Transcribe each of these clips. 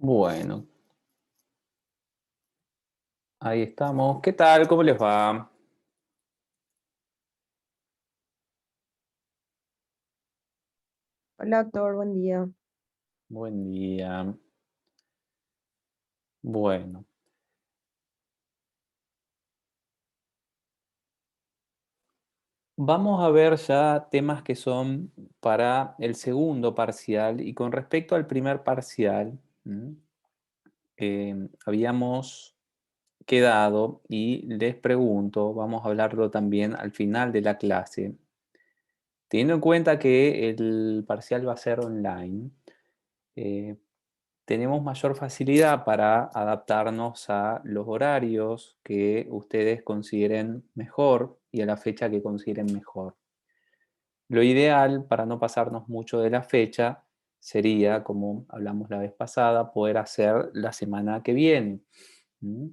Bueno, ahí estamos. ¿Qué tal? ¿Cómo les va? Hola, doctor, buen día. Buen día. Bueno, vamos a ver ya temas que son para el segundo parcial y con respecto al primer parcial, habíamos quedado y les pregunto, vamos a hablarlo también al final de la clase, teniendo en cuenta que el parcial va a ser online. eh, Tenemos mayor facilidad para adaptarnos a los horarios que ustedes consideren mejor y a la fecha que consideren mejor. Lo ideal, para no pasarnos mucho de la fecha, sería, como hablamos la vez pasada, poder hacer la semana que viene. ¿Mm?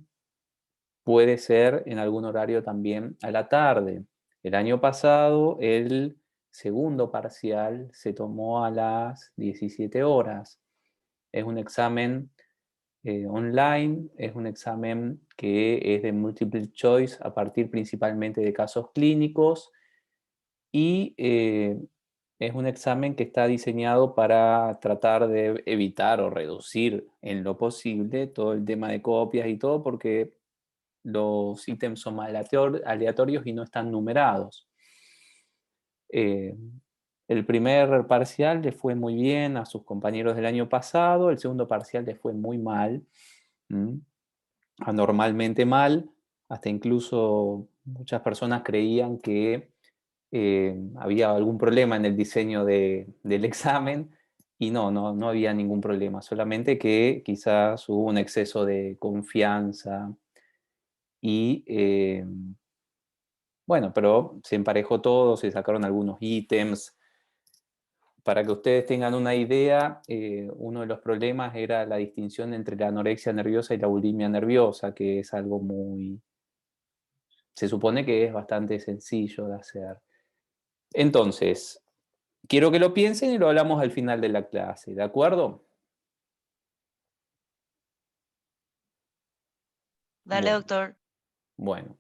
Puede ser en algún horario también a la tarde. El año pasado, el segundo parcial se tomó a las 17 horas. Es un examen online, es un examen que es de multiple choice a partir principalmente de casos clínicos y es un examen que está diseñado para tratar de evitar o reducir en lo posible todo el tema de copias y todo porque los ítems son aleatorios y no están numerados. Eh, el primer parcial le fue muy bien a sus compañeros del año pasado, el segundo parcial le fue muy mal. ¿Mm? Anormalmente mal, hasta incluso muchas personas creían que había algún problema en el diseño del examen y no había ningún problema, solamente que quizás hubo un exceso de confianza y bueno, pero se emparejó todo, se sacaron algunos ítems. Para que ustedes tengan una idea, uno de los problemas era la distinción entre la anorexia nerviosa y la bulimia nerviosa, que es algo muy, se supone que es bastante sencillo de hacer. Entonces, quiero que lo piensen y lo hablamos al final de la clase, ¿de acuerdo? Dale, Bueno, doctor. bueno.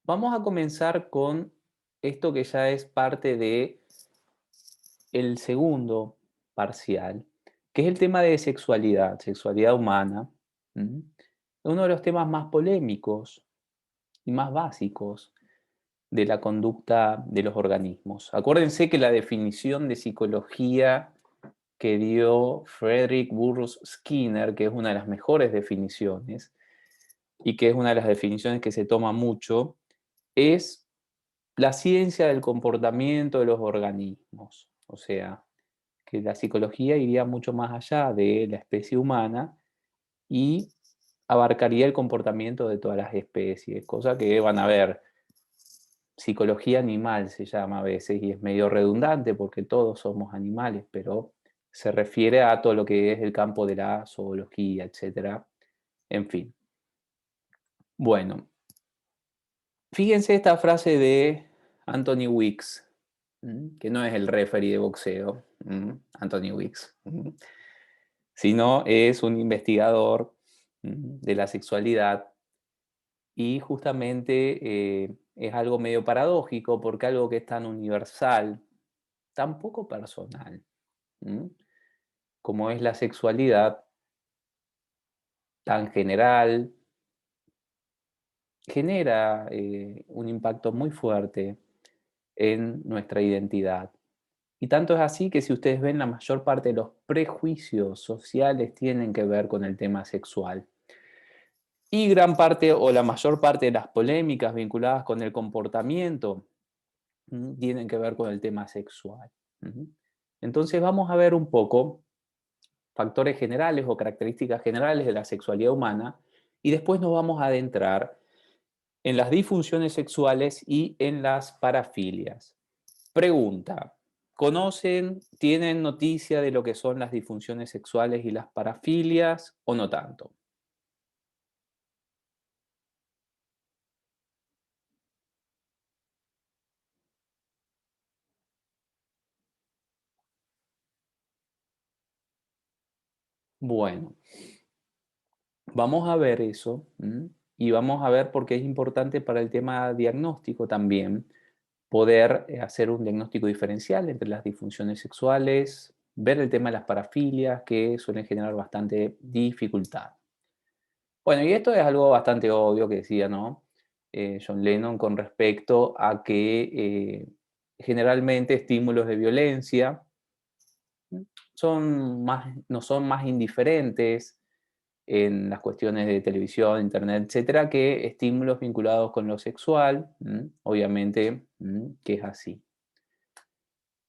Vamos a comenzar con esto que ya es parte de el segundo parcial, que es el tema de sexualidad, sexualidad humana. ¿Mm? Uno de los temas más polémicos y más básicos de la conducta de los organismos. Acuérdense que la definición de psicología que dio Frederick Burroughs Skinner, que es una de las mejores definiciones y que es una de las definiciones que se toma mucho, es la ciencia del comportamiento de los organismos. O sea, que la psicología iría mucho más allá de la especie humana y abarcaría el comportamiento de todas las especies, cosa que van a ver. Psicología animal se llama a veces y es medio redundante porque todos somos animales, pero se refiere a todo lo que es el campo de la zoología, etcétera. En fin. Bueno, fíjense esta frase de Anthony Weeks, que no es el referee de boxeo, Anthony Weeks, sino es un investigador de la sexualidad y justamente es algo medio paradójico porque algo que es tan universal, tan poco personal, como es la sexualidad, tan general, genera un impacto muy fuerte en nuestra identidad. Y tanto es así que si ustedes ven, la mayor parte de los prejuicios sociales tienen que ver con el tema sexual. Y gran parte o la mayor parte de las polémicas vinculadas con el comportamiento tienen que ver con el tema sexual. Ujú. Entonces vamos a ver un poco factores generales o características generales de la sexualidad humana y después nos vamos a adentrar en las disfunciones sexuales y en las parafilias. Pregunta, ¿conocen, tienen noticia de lo que son las disfunciones sexuales y las parafilias o no tanto? Bueno, vamos a ver eso, y vamos a ver por qué es importante para el tema diagnóstico también poder hacer un diagnóstico diferencial entre las disfunciones sexuales, ver el tema de las parafilias que suelen generar bastante dificultad. Bueno, y esto es algo bastante obvio que decía, ¿no? John Lennon con respecto a que generalmente estímulos de violencia no son más indiferentes en las cuestiones de televisión, internet, etcétera, que estímulos vinculados con lo sexual, obviamente que es así.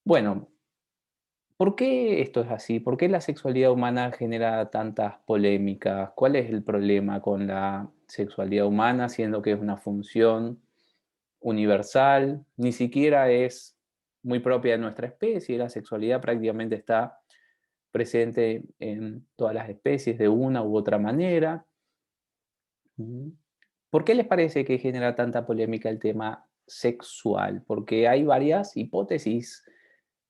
Bueno, ¿por qué esto es así? ¿Por qué la sexualidad humana genera tantas polémicas? ¿Cuál es el problema con la sexualidad humana, siendo que es una función universal? Ni siquiera es muy propia de nuestra especie. La sexualidad prácticamente está presente en todas las especies de una u otra manera. Ujú. ¿Por qué les parece que genera tanta polémica el tema sexual? Porque hay varias hipótesis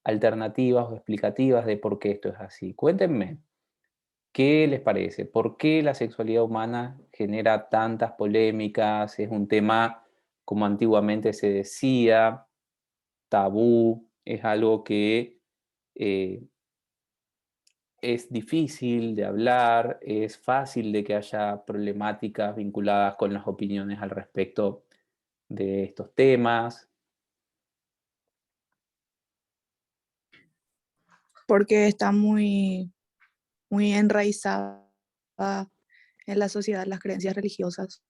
alternativas o explicativas de por qué esto es así. Cuéntenme, ¿qué les parece? ¿Por qué la sexualidad humana genera tantas polémicas? ¿Es un tema, como antiguamente se decía, tabú? ¿Es algo que eh, es difícil de hablar? ¿Es fácil de que haya problemáticas vinculadas con las opiniones al respecto de estos temas? Porque está muy enraizada en la sociedad las creencias religiosas,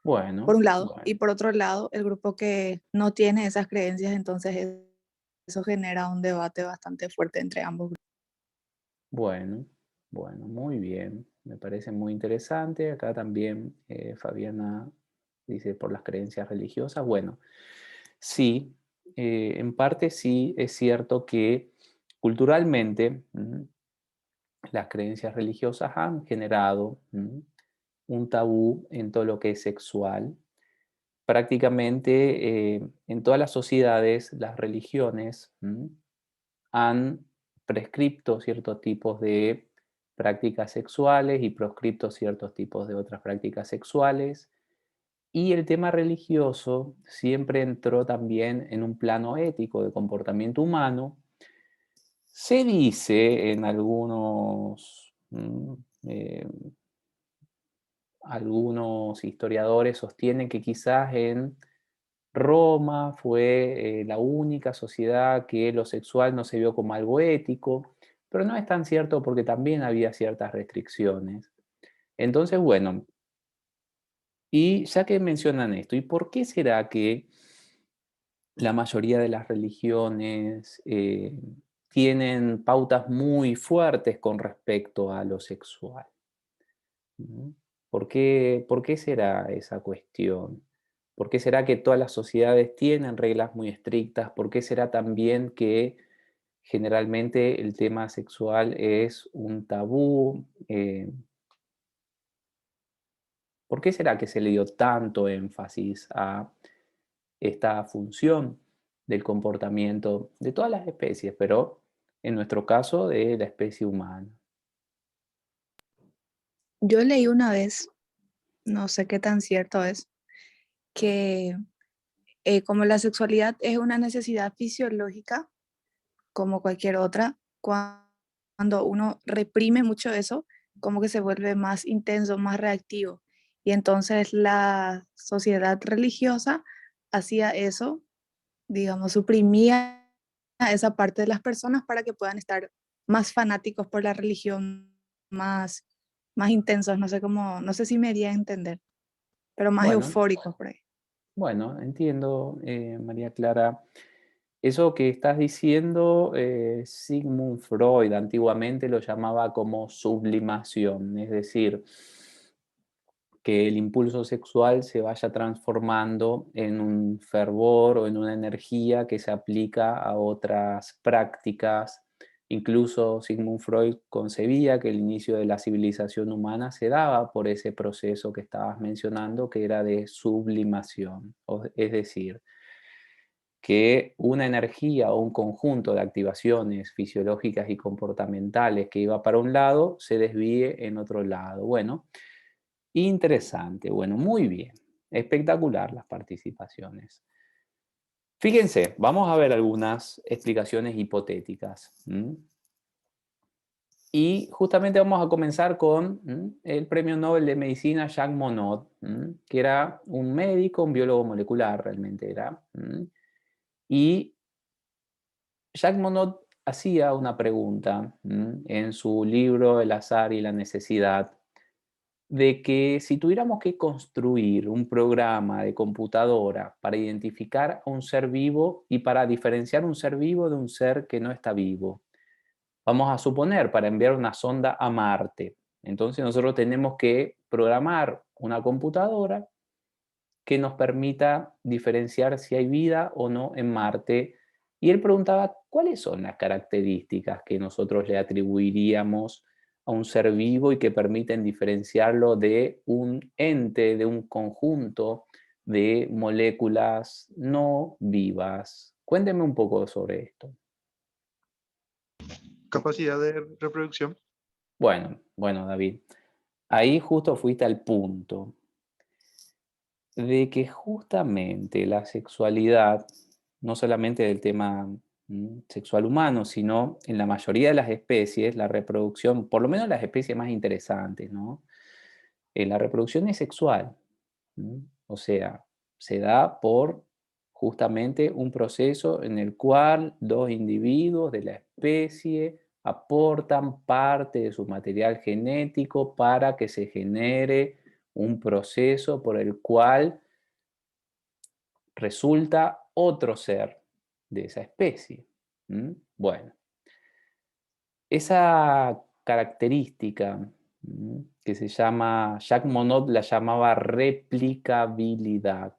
por Bueno, un lado, bueno, y por otro lado, el grupo que no tiene esas creencias, entonces eso genera un debate bastante fuerte entre ambos grupos. bueno, bueno, muy bien. Me parece muy interesante. Acá también Fabiana dice por las creencias religiosas. Bueno, sí, en parte sí es cierto que culturalmente las creencias religiosas han generado un tabú en todo lo que es sexual. Prácticamente en todas las sociedades, las religiones han prescripto ciertos tipos de prácticas sexuales y proscripto ciertos tipos de otras prácticas sexuales. Y el tema religioso siempre entró también en un plano ético de comportamiento humano. Se dice en eh, algunos historiadores sostienen que quizás en Roma fue la única sociedad que lo sexual no se vio como algo ético, pero no es tan cierto porque también había ciertas restricciones. Entonces, bueno, y ya que mencionan esto, ¿y por qué será que la mayoría de las religiones tienen pautas muy fuertes con respecto a lo sexual? ¿No? Por qué será esa cuestión? ¿Por qué será que todas las sociedades tienen reglas muy estrictas? ¿Por qué será también que generalmente el tema sexual es un tabú? ¿Por qué será que se le dio tanto énfasis a esta función del comportamiento de todas las especies, pero en nuestro caso de la especie humana? Yo leí una vez, no sé qué tan cierto es, que como la sexualidad es una necesidad fisiológica, como cualquier otra, cuando uno reprime mucho eso, como que se vuelve más intenso, más reactivo. Y entonces la sociedad religiosa hacía eso, digamos, suprimía a esa parte de las personas para que puedan estar más fanáticos por la religión, más intensos, no sé cómo, no sé si me di a entender, pero más Bueno, eufóricos por ahí. bueno, entiendo, María Clara. Eso que estás diciendo, Sigmund Freud antiguamente lo llamaba como sublimación, es decir, que el impulso sexual se vaya transformando en un fervor o en una energía que se aplica a otras prácticas. Incluso Sigmund Freud concebía que el inicio de la civilización humana se daba por ese proceso que estabas mencionando, que era de sublimación. Es decir, que una energía o un conjunto de activaciones fisiológicas y comportamentales que iba para un lado se desvíe en otro lado. Bueno, interesante, bueno, muy bien, espectacular las participaciones. Fíjense, vamos a ver algunas explicaciones hipotéticas. Y justamente vamos a comenzar con el premio Nobel de Medicina Jacques Monod, que era un médico, un biólogo molecular realmente era. Y Jacques Monod hacía una pregunta en su libro El azar y la necesidad, de que si tuviéramos que construir un programa de computadora para identificar a un ser vivo y para diferenciar un ser vivo de un ser que no está vivo, vamos a suponer, para enviar una sonda a Marte. Entonces nosotros tenemos que programar una computadora que nos permita diferenciar si hay vida o no en Marte. Y él preguntaba, ¿cuáles son las características que nosotros le atribuiríamos a un ser vivo y que permiten diferenciarlo de un ente, de un conjunto de moléculas no vivas? Cuénteme un poco sobre esto. Capacidad de reproducción. Bueno, David, ahí justo fuiste al punto de que justamente la sexualidad, no solamente del tema sexual humano, sino en la mayoría de las especies, la reproducción, por lo menos las especies más interesantes, ¿no? La reproducción es sexual, o sea, se da por justamente un proceso en el cual dos individuos de la especie aportan parte de su material genético para que se genere un proceso por el cual resulta otro ser de esa especie. Bueno, esa característica que se llama, Jacques Monod la llamaba replicabilidad.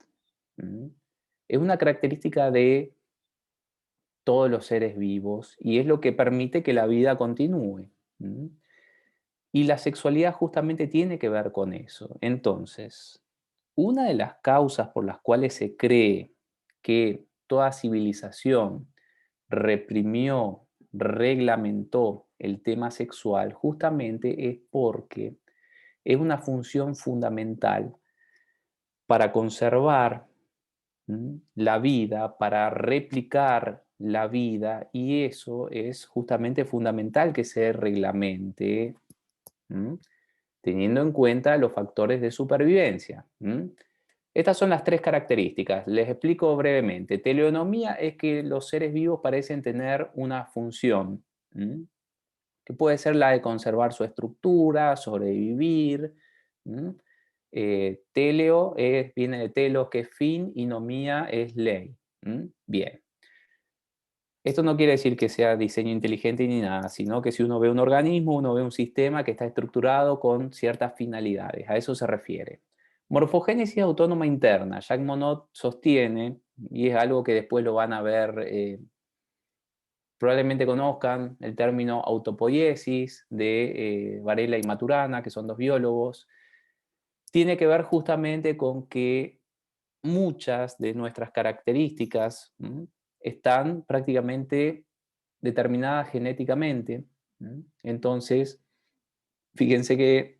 ¿m? Es una característica de todos los seres vivos y es lo que permite que la vida continúe. ¿m? Y la sexualidad justamente tiene que ver con eso. Entonces, una de las causas por las cuales se cree que toda civilización reprimió, reglamentó el tema sexual, justamente es porque es una función fundamental para conservar la vida, para replicar la vida, y eso es justamente fundamental que se reglamente, ¿m? teniendo en cuenta los factores de supervivencia. Estas son las tres características. Les explico brevemente. Teleonomía es que los seres vivos parecen tener una función, que puede ser la de conservar su estructura, sobrevivir. Teleo viene de telos, que es fin, y nomía es ley. Bien. Esto no quiere decir que sea diseño inteligente ni nada, sino que si uno ve un organismo, uno ve un sistema que está estructurado con ciertas finalidades. A eso se refiere. Morfogénesis autónoma interna. Jacques Monod sostiene, y es algo que después lo van a ver, probablemente conozcan el término autopoiesis de Varela y Maturana, que son dos biólogos. Tiene que ver justamente con que muchas de nuestras características están prácticamente determinadas genéticamente. Entonces, fíjense que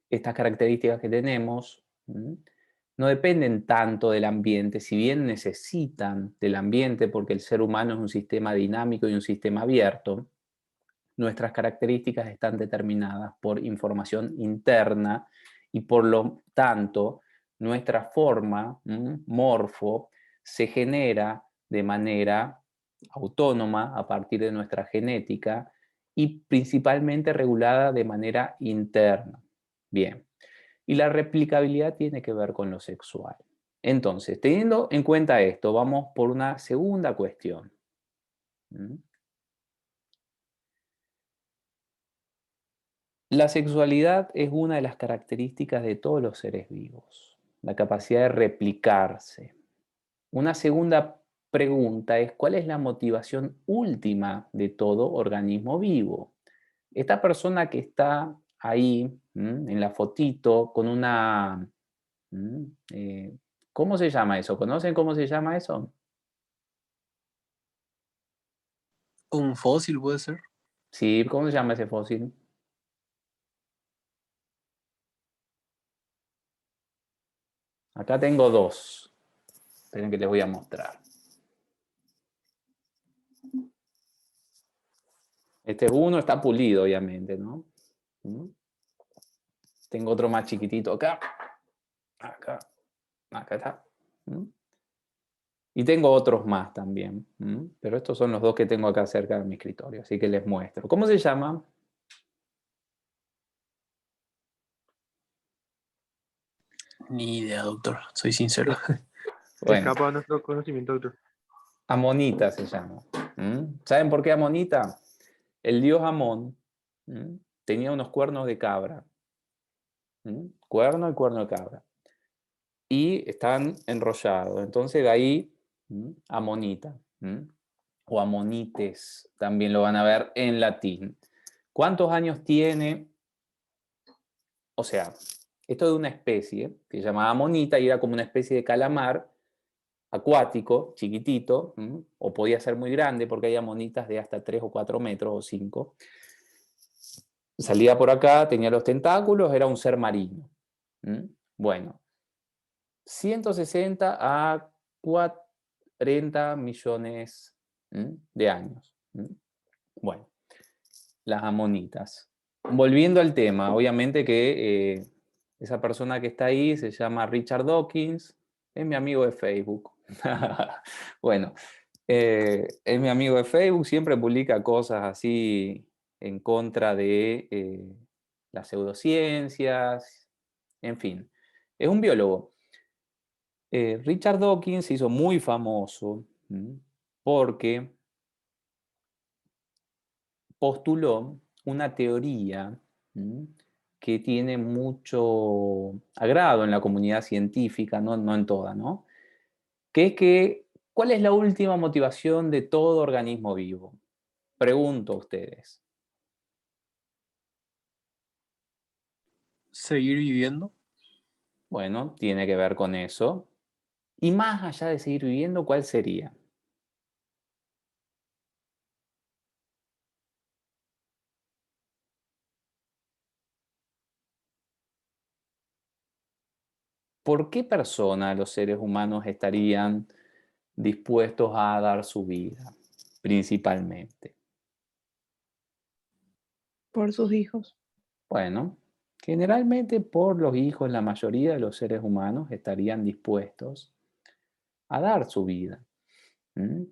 estas características que tenemos no dependen tanto del ambiente, si bien necesitan del ambiente porque el ser humano es un sistema dinámico y un sistema abierto. Nuestras características están determinadas por información interna y por lo tanto nuestra forma, morfo, se genera de manera autónoma a partir de nuestra genética y principalmente regulada de manera interna. Bien, y la replicabilidad tiene que ver con lo sexual. Entonces, teniendo en cuenta esto, vamos por una segunda cuestión. La sexualidad es una de las características de todos los seres vivos, la capacidad de replicarse. Una segunda pregunta es, ¿cuál es la motivación última de todo organismo vivo? Esta persona que está ahí, en la fotito, con una... ¿cómo se llama eso? ¿Conocen cómo se llama eso? Un fósil puede ser. Sí, ¿cómo se llama ese fósil? Acá tengo dos. Esperen que les voy a mostrar. Este uno está pulido, obviamente, ¿no? ¿Mm? Tengo otro más chiquitito acá. Acá. Acá está. ¿Mm? Y tengo otros más también. ¿Mm? Pero estos son los dos que tengo acá cerca de mi escritorio, así que les muestro. ¿Cómo se llama? Ni idea, doctor. Soy sincero. Bueno, Escapa a nuestro conocimiento, doctor. Amonita se llama. ¿Mm? ¿Saben por qué Amonita? El dios Amón, ¿mm?, tenía unos cuernos de cabra. ¿Mm? Cuerno y cuerno de cabra. Y están enrollados. Entonces de ahí, ¿mm?, Amonita. ¿Mm? O Amonites, también lo van a ver en latín. ¿Cuántos años tiene? O sea, esto de una especie que se llamaba Amonita y era como una especie de calamar acuático, chiquitito, o podía ser muy grande porque hay amonitas de hasta 3 o 4 metros o 5. Salía por acá, tenía los tentáculos, era un ser marino. Bueno, 160 a 40 millones de años. Bueno, las amonitas. Volviendo al tema, obviamente que esa persona que está ahí se llama Richard Dawkins, es mi amigo de Facebook. Bueno, es mi amigo de Facebook, siempre publica cosas así en contra de las pseudociencias, en fin, es un biólogo. Richard Dawkins se hizo muy famoso porque postuló una teoría que tiene mucho agrado en la comunidad científica, no en toda, ¿no? Que es que, ¿cuál es la última motivación de todo organismo vivo? Pregunto a ustedes. Seguir viviendo. Bueno, tiene que ver con eso. Y más allá de seguir viviendo, ¿cuál sería? ¿Por qué persona los seres humanos estarían dispuestos a dar su vida, principalmente? Por sus hijos. Bueno, generalmente por los hijos, la mayoría de los seres humanos estarían dispuestos a dar su vida. ¿Mm?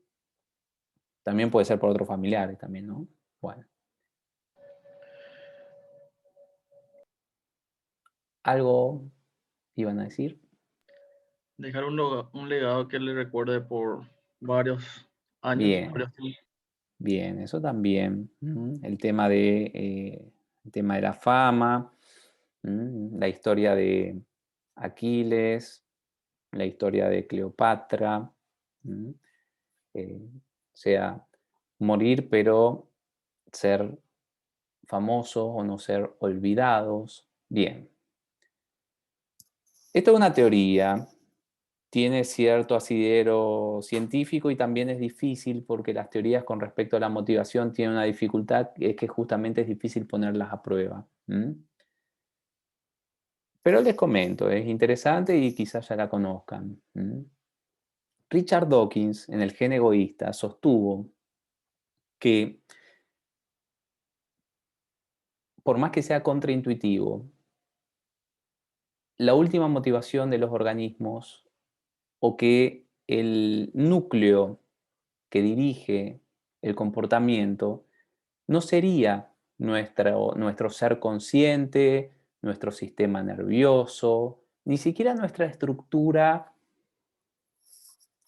También puede ser por otros familiares, también, ¿no? Bueno. ¿Algo iban a decir? Dejar un legado que le recuerde por varios años, Bien, varios años. bien, eso también. El tema de la fama, la historia de Aquiles, la historia de Cleopatra, ¿m? O sea, morir pero ser famosos o no ser olvidados. Bien. Esto es una teoría, tiene cierto asidero científico y también es difícil porque las teorías con respecto a la motivación tienen una dificultad, que es que justamente es difícil ponerlas a prueba. Pero les comento, es interesante y quizás ya la conozcan. Richard Dawkins, en El gen egoísta, sostuvo que, por más que sea contraintuitivo, la última motivación de los organismos, o que el núcleo que dirige el comportamiento, no sería nuestro ser consciente, nuestro sistema nervioso, ni siquiera nuestra estructura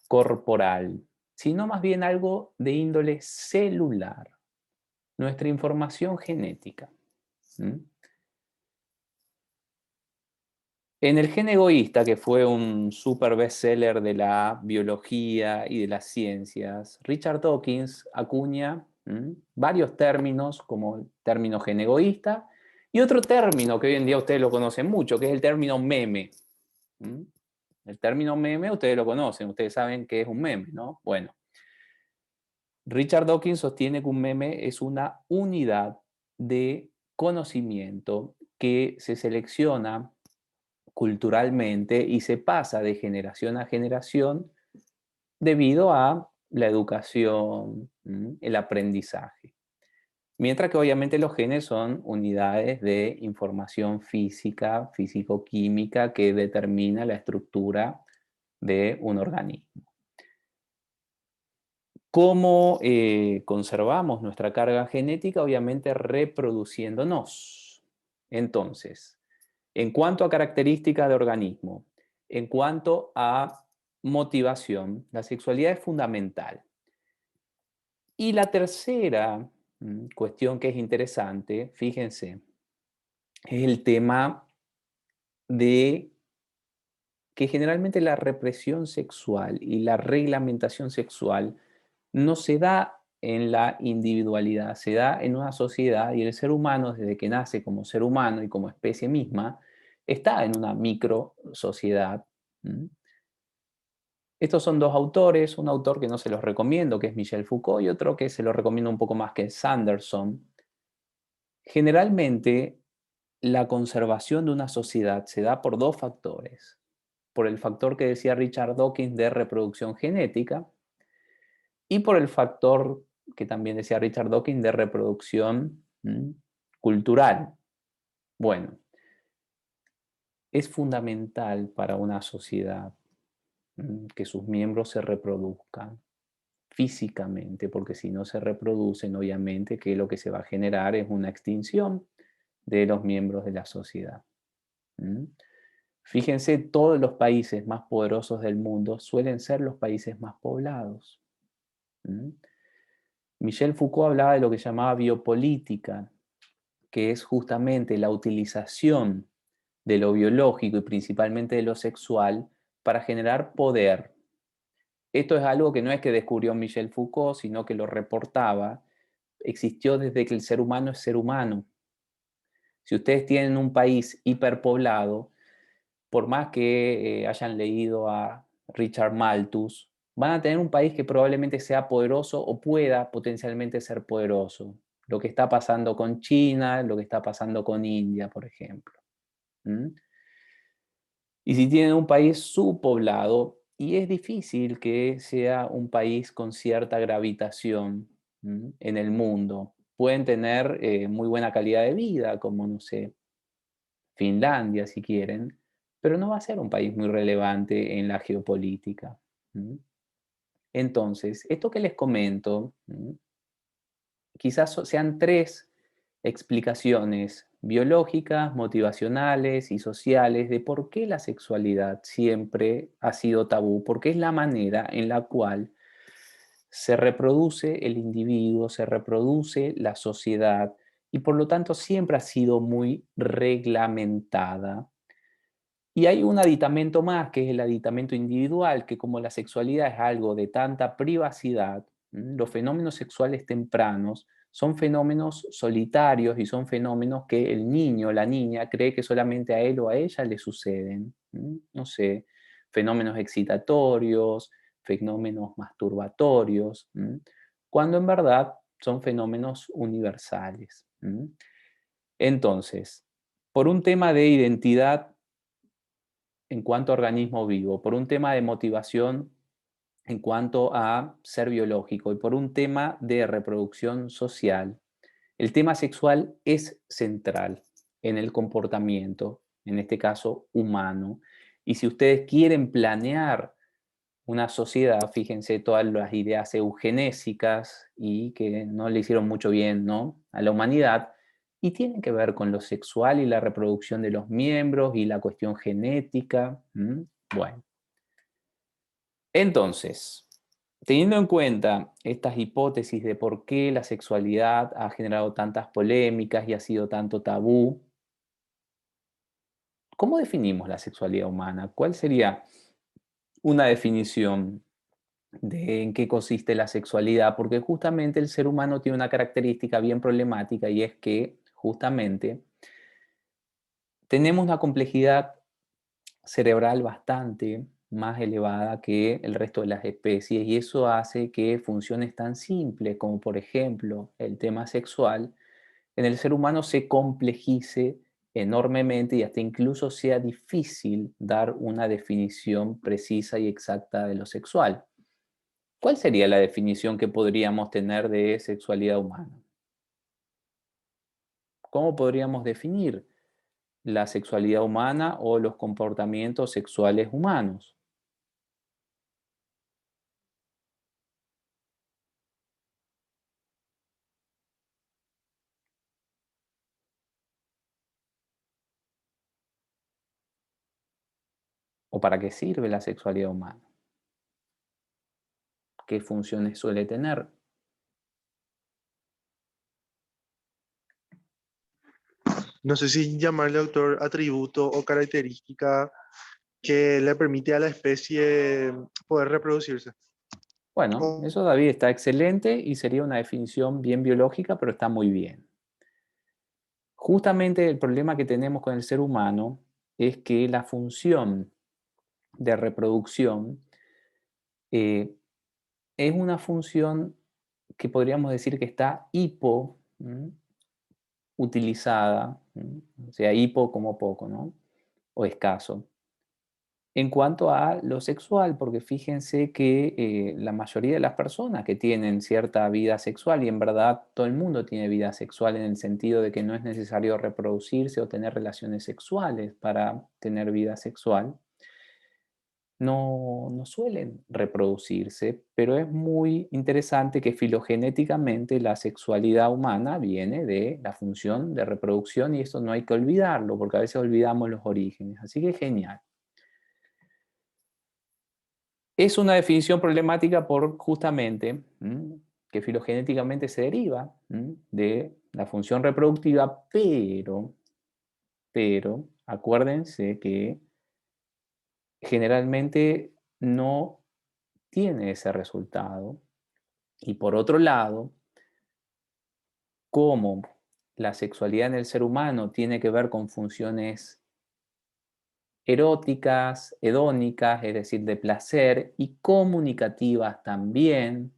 corporal, sino más bien algo de índole celular, nuestra información genética. En El gen egoísta, que fue un super bestseller de la biología y de las ciencias, Richard Dawkins acuña varios términos, como el término gen egoísta, y otro término que hoy en día ustedes lo conocen mucho, que es el término meme. El término meme ustedes lo conocen, ustedes saben qué es un meme, ¿no? Bueno, Richard Dawkins sostiene que un meme es una unidad de conocimiento que se selecciona culturalmente y se pasa de generación a generación debido a la educación, el aprendizaje. Mientras que obviamente los genes son unidades de información física, físico-química, que determina la estructura de un organismo. ¿Cómo conservamos nuestra carga genética? Obviamente reproduciéndonos. Entonces, en cuanto a características de organismo, en cuanto a motivación, la sexualidad es fundamental. Y la tercera cuestión que es interesante, fíjense, es el tema de que generalmente la represión sexual y la reglamentación sexual no se da en la individualidad, se da en una sociedad y el ser humano, desde que nace como ser humano y como especie misma, está en una micro sociedad. Estos son dos autores, un autor que no se los recomiendo, que es Michel Foucault, y otro que se lo recomiendo un poco más, que es Sanderson. Generalmente, la conservación de una sociedad se da por dos factores. Por el factor que decía Richard Dawkins de reproducción genética y por el factor que también decía Richard Dawkins de reproducción cultural. Bueno, es fundamental para una sociedad que sus miembros se reproduzcan físicamente, porque si no se reproducen, obviamente que lo que se va a generar es una extinción de los miembros de la sociedad. Fíjense, todos los países más poderosos del mundo suelen ser los países más poblados. Michel Foucault hablaba de lo que llamaba biopolítica, que es justamente la utilización de lo biológico y principalmente de lo sexual para generar poder. Esto es algo que no es que descubrió Michel Foucault, sino que lo reportaba. Existió desde que el ser humano es ser humano. Si ustedes tienen un país hiperpoblado, por más que hayan leído a Richard Malthus, van a tener un país que probablemente sea poderoso o pueda potencialmente ser poderoso. Lo que está pasando con China, lo que está pasando con India, por ejemplo. Y si tienen un país subpoblado, y es difícil que sea un país con cierta gravitación en el mundo, pueden tener muy buena calidad de vida, como, no sé, Finlandia, si quieren, pero no va a ser un país muy relevante en la geopolítica. Entonces, esto que les comento, quizás sean tres explicaciones biológicas, motivacionales y sociales de por qué la sexualidad siempre ha sido tabú, porque es la manera en la cual se reproduce el individuo, se reproduce la sociedad y por lo tanto siempre ha sido muy reglamentada. Y hay un aditamento más, que es el aditamento individual, que como la sexualidad es algo de tanta privacidad, los fenómenos sexuales tempranos son fenómenos solitarios y son fenómenos que el niño o la niña cree que solamente a él o a ella le suceden. No sé, fenómenos excitatorios, fenómenos masturbatorios, cuando en verdad son fenómenos universales. Entonces, por un tema de identidad en cuanto a organismo vivo, por un tema de motivación en cuanto a ser biológico y por un tema de reproducción social, el tema sexual es central en el comportamiento, en este caso humano. Y si ustedes quieren planear una sociedad, fíjense todas las ideas eugenésicas y que no le hicieron mucho bien, ¿no?, a la humanidad, y tienen que ver con lo sexual y la reproducción de los miembros y la cuestión genética. Bueno, entonces, teniendo en cuenta estas hipótesis de por qué la sexualidad ha generado tantas polémicas y ha sido tanto tabú, ¿cómo definimos la sexualidad humana? ¿Cuál sería una definición de en qué consiste la sexualidad? Porque justamente el ser humano tiene una característica bien problemática y es que justamente tenemos una complejidad cerebral bastante más elevada que el resto de las especies y eso hace que funciones tan simples como por ejemplo el tema sexual en el ser humano se complejice enormemente y hasta incluso sea difícil dar una definición precisa y exacta de lo sexual. ¿Cuál sería la definición que podríamos tener de sexualidad humana? ¿Cómo podríamos definir la sexualidad humana o los comportamientos sexuales humanos? ¿O para qué sirve la sexualidad humana? ¿Qué funciones suele tener? No sé si llamarle autor atributo o característica que le permite a la especie poder reproducirse. Bueno, O- eso David está excelente y sería una definición bien biológica, pero está muy bien. Justamente el problema que tenemos con el ser humano es que la función de reproducción eh, es una función que podríamos decir que está utilizada, o sea, hipo como poco, ¿no? O escaso. En cuanto a lo sexual, porque fíjense que la mayoría de las personas que tienen cierta vida sexual, y en verdad todo el mundo tiene vida sexual en el sentido de que no es necesario reproducirse o tener relaciones sexuales para tener vida sexual, no suelen reproducirse, pero es muy interesante que filogenéticamente la sexualidad humana viene de la función de reproducción y eso no hay que olvidarlo, porque a veces olvidamos los orígenes. Así que genial. Es una definición problemática por justamente que filogenéticamente se deriva de la función reproductiva, pero acuérdense que generalmente no tiene ese resultado. Y por otro lado, como la sexualidad en el ser humano tiene que ver con funciones eróticas, hedónicas, es decir, de placer, y comunicativas también,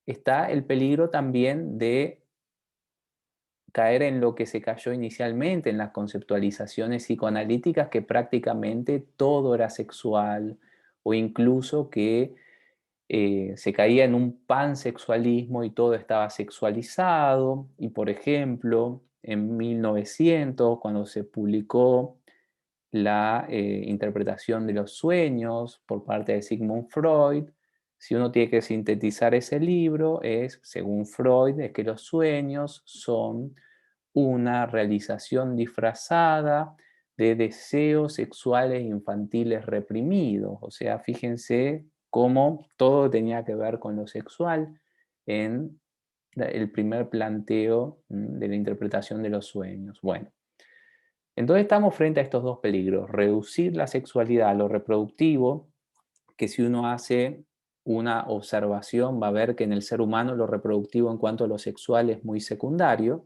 está el peligro también de caer en lo que se cayó inicialmente, en las conceptualizaciones psicoanalíticas, que prácticamente todo era sexual, o incluso que se caía en un pansexualismo y todo estaba sexualizado. Y por ejemplo, en 1900, cuando se publicó la interpretación de los sueños por parte de Sigmund Freud, si uno tiene que sintetizar ese libro, es, según Freud, es que los sueños son una realización disfrazada de deseos sexuales infantiles reprimidos. O sea, fíjense cómo todo tenía que ver con lo sexual en el primer planteo de la interpretación de los sueños. Bueno, entonces estamos frente a estos dos peligros, reducir la sexualidad a lo reproductivo, que si uno hace una observación va a ver que en el ser humano lo reproductivo en cuanto a lo sexual es muy secundario,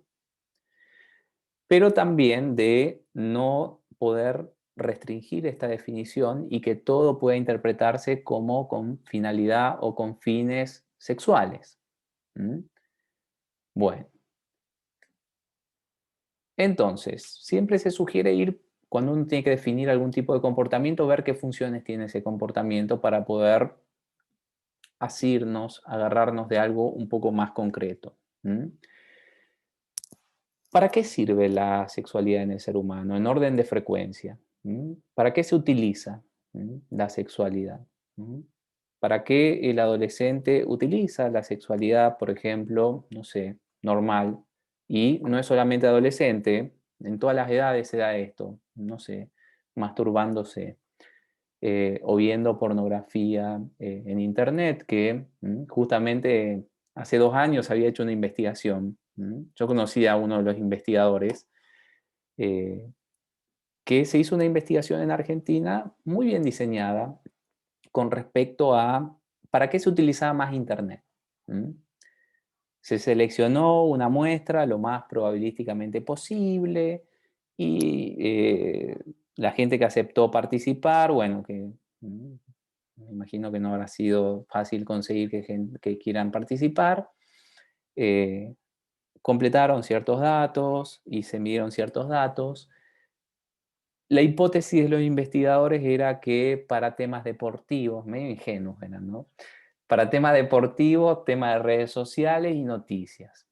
pero también de no poder restringir esta definición y que todo pueda interpretarse como con finalidad o con fines sexuales. ¿Mm? Bueno, entonces, siempre se sugiere ir, cuando uno tiene que definir algún tipo de comportamiento, ver qué funciones tiene ese comportamiento para poder asirnos, agarrarnos de algo un poco más concreto. ¿Mm? ¿Para qué sirve la sexualidad en el ser humano? En orden de frecuencia. ¿Para qué se utiliza la sexualidad? ¿Para qué el adolescente utiliza la sexualidad, por ejemplo, no sé, normal? Y no es solamente adolescente, en todas las edades se da esto, no sé, masturbándose o viendo pornografía en internet, que justamente hace 2 años había hecho una investigación. Yo conocí a uno de los investigadores eh, que se hizo una investigación en Argentina muy bien diseñada con respecto a para qué se utilizaba más internet. ¿Mm? Se seleccionó una muestra lo más probabilísticamente posible y La gente que aceptó participar, bueno, que me imagino que no habrá sido fácil conseguir que quieran participar, completaron ciertos datos y se midieron ciertos datos. La hipótesis de los investigadores era que para temas deportivos, medio ingenuos eran, ¿no? Para temas deportivos, temas de redes sociales y noticias.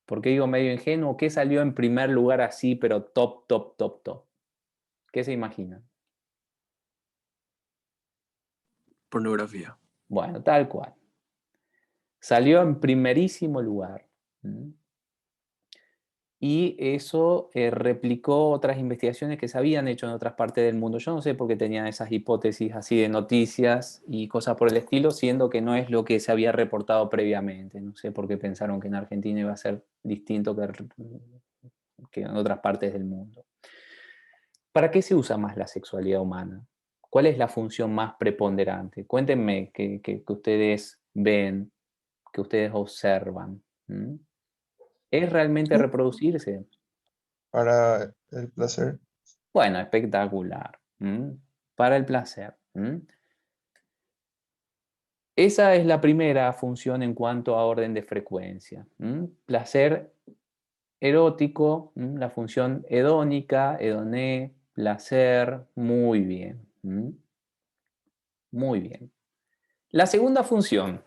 ¿Por qué digo medio ingenuo? ¿Qué salió en primer lugar así, pero top, top, top, top? ¿Qué se imaginan? Pornografía. Bueno, tal cual. Salió en primerísimo lugar. Y eso replicó otras investigaciones que se habían hecho en otras partes del mundo. Yo no sé por qué tenían esas hipótesis así de noticias y cosas por el estilo, siendo que no es lo que se había reportado previamente. No sé por qué pensaron que en Argentina iba a ser distinto que en otras partes del mundo. ¿Para qué se usa más la sexualidad humana? ¿Cuál es la función más preponderante? Cuéntenme que ustedes ven, que ustedes observan. ¿Es realmente reproducirse? Para el placer. Bueno, espectacular. Para el placer. Esa es la primera función en cuanto a orden de frecuencia. Placer erótico, la función hedónica, hedoné, placer, muy bien. Muy bien. La segunda función,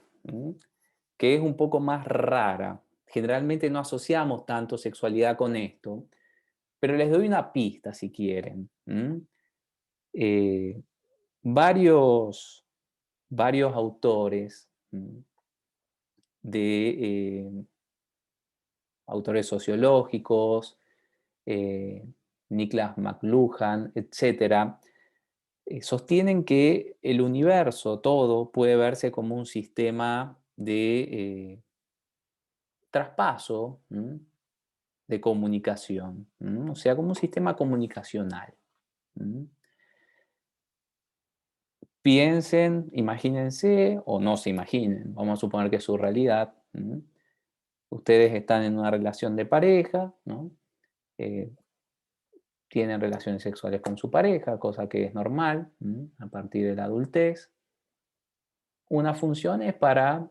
que es un poco más rara, generalmente no asociamos tanto sexualidad con esto, pero les doy una pista si quieren. Varios autores de autores sociológicos, Niklas McLuhan, etcétera, sostienen que el universo, todo, puede verse como un sistema de traspaso, de comunicación, o sea, como un sistema comunicacional. Piensen, imagínense, o no se imaginen, vamos a suponer que es su realidad. Ustedes están en una relación de pareja, ¿no? Tienen relaciones sexuales con su pareja, cosa que es normal a partir de la adultez. Una función es para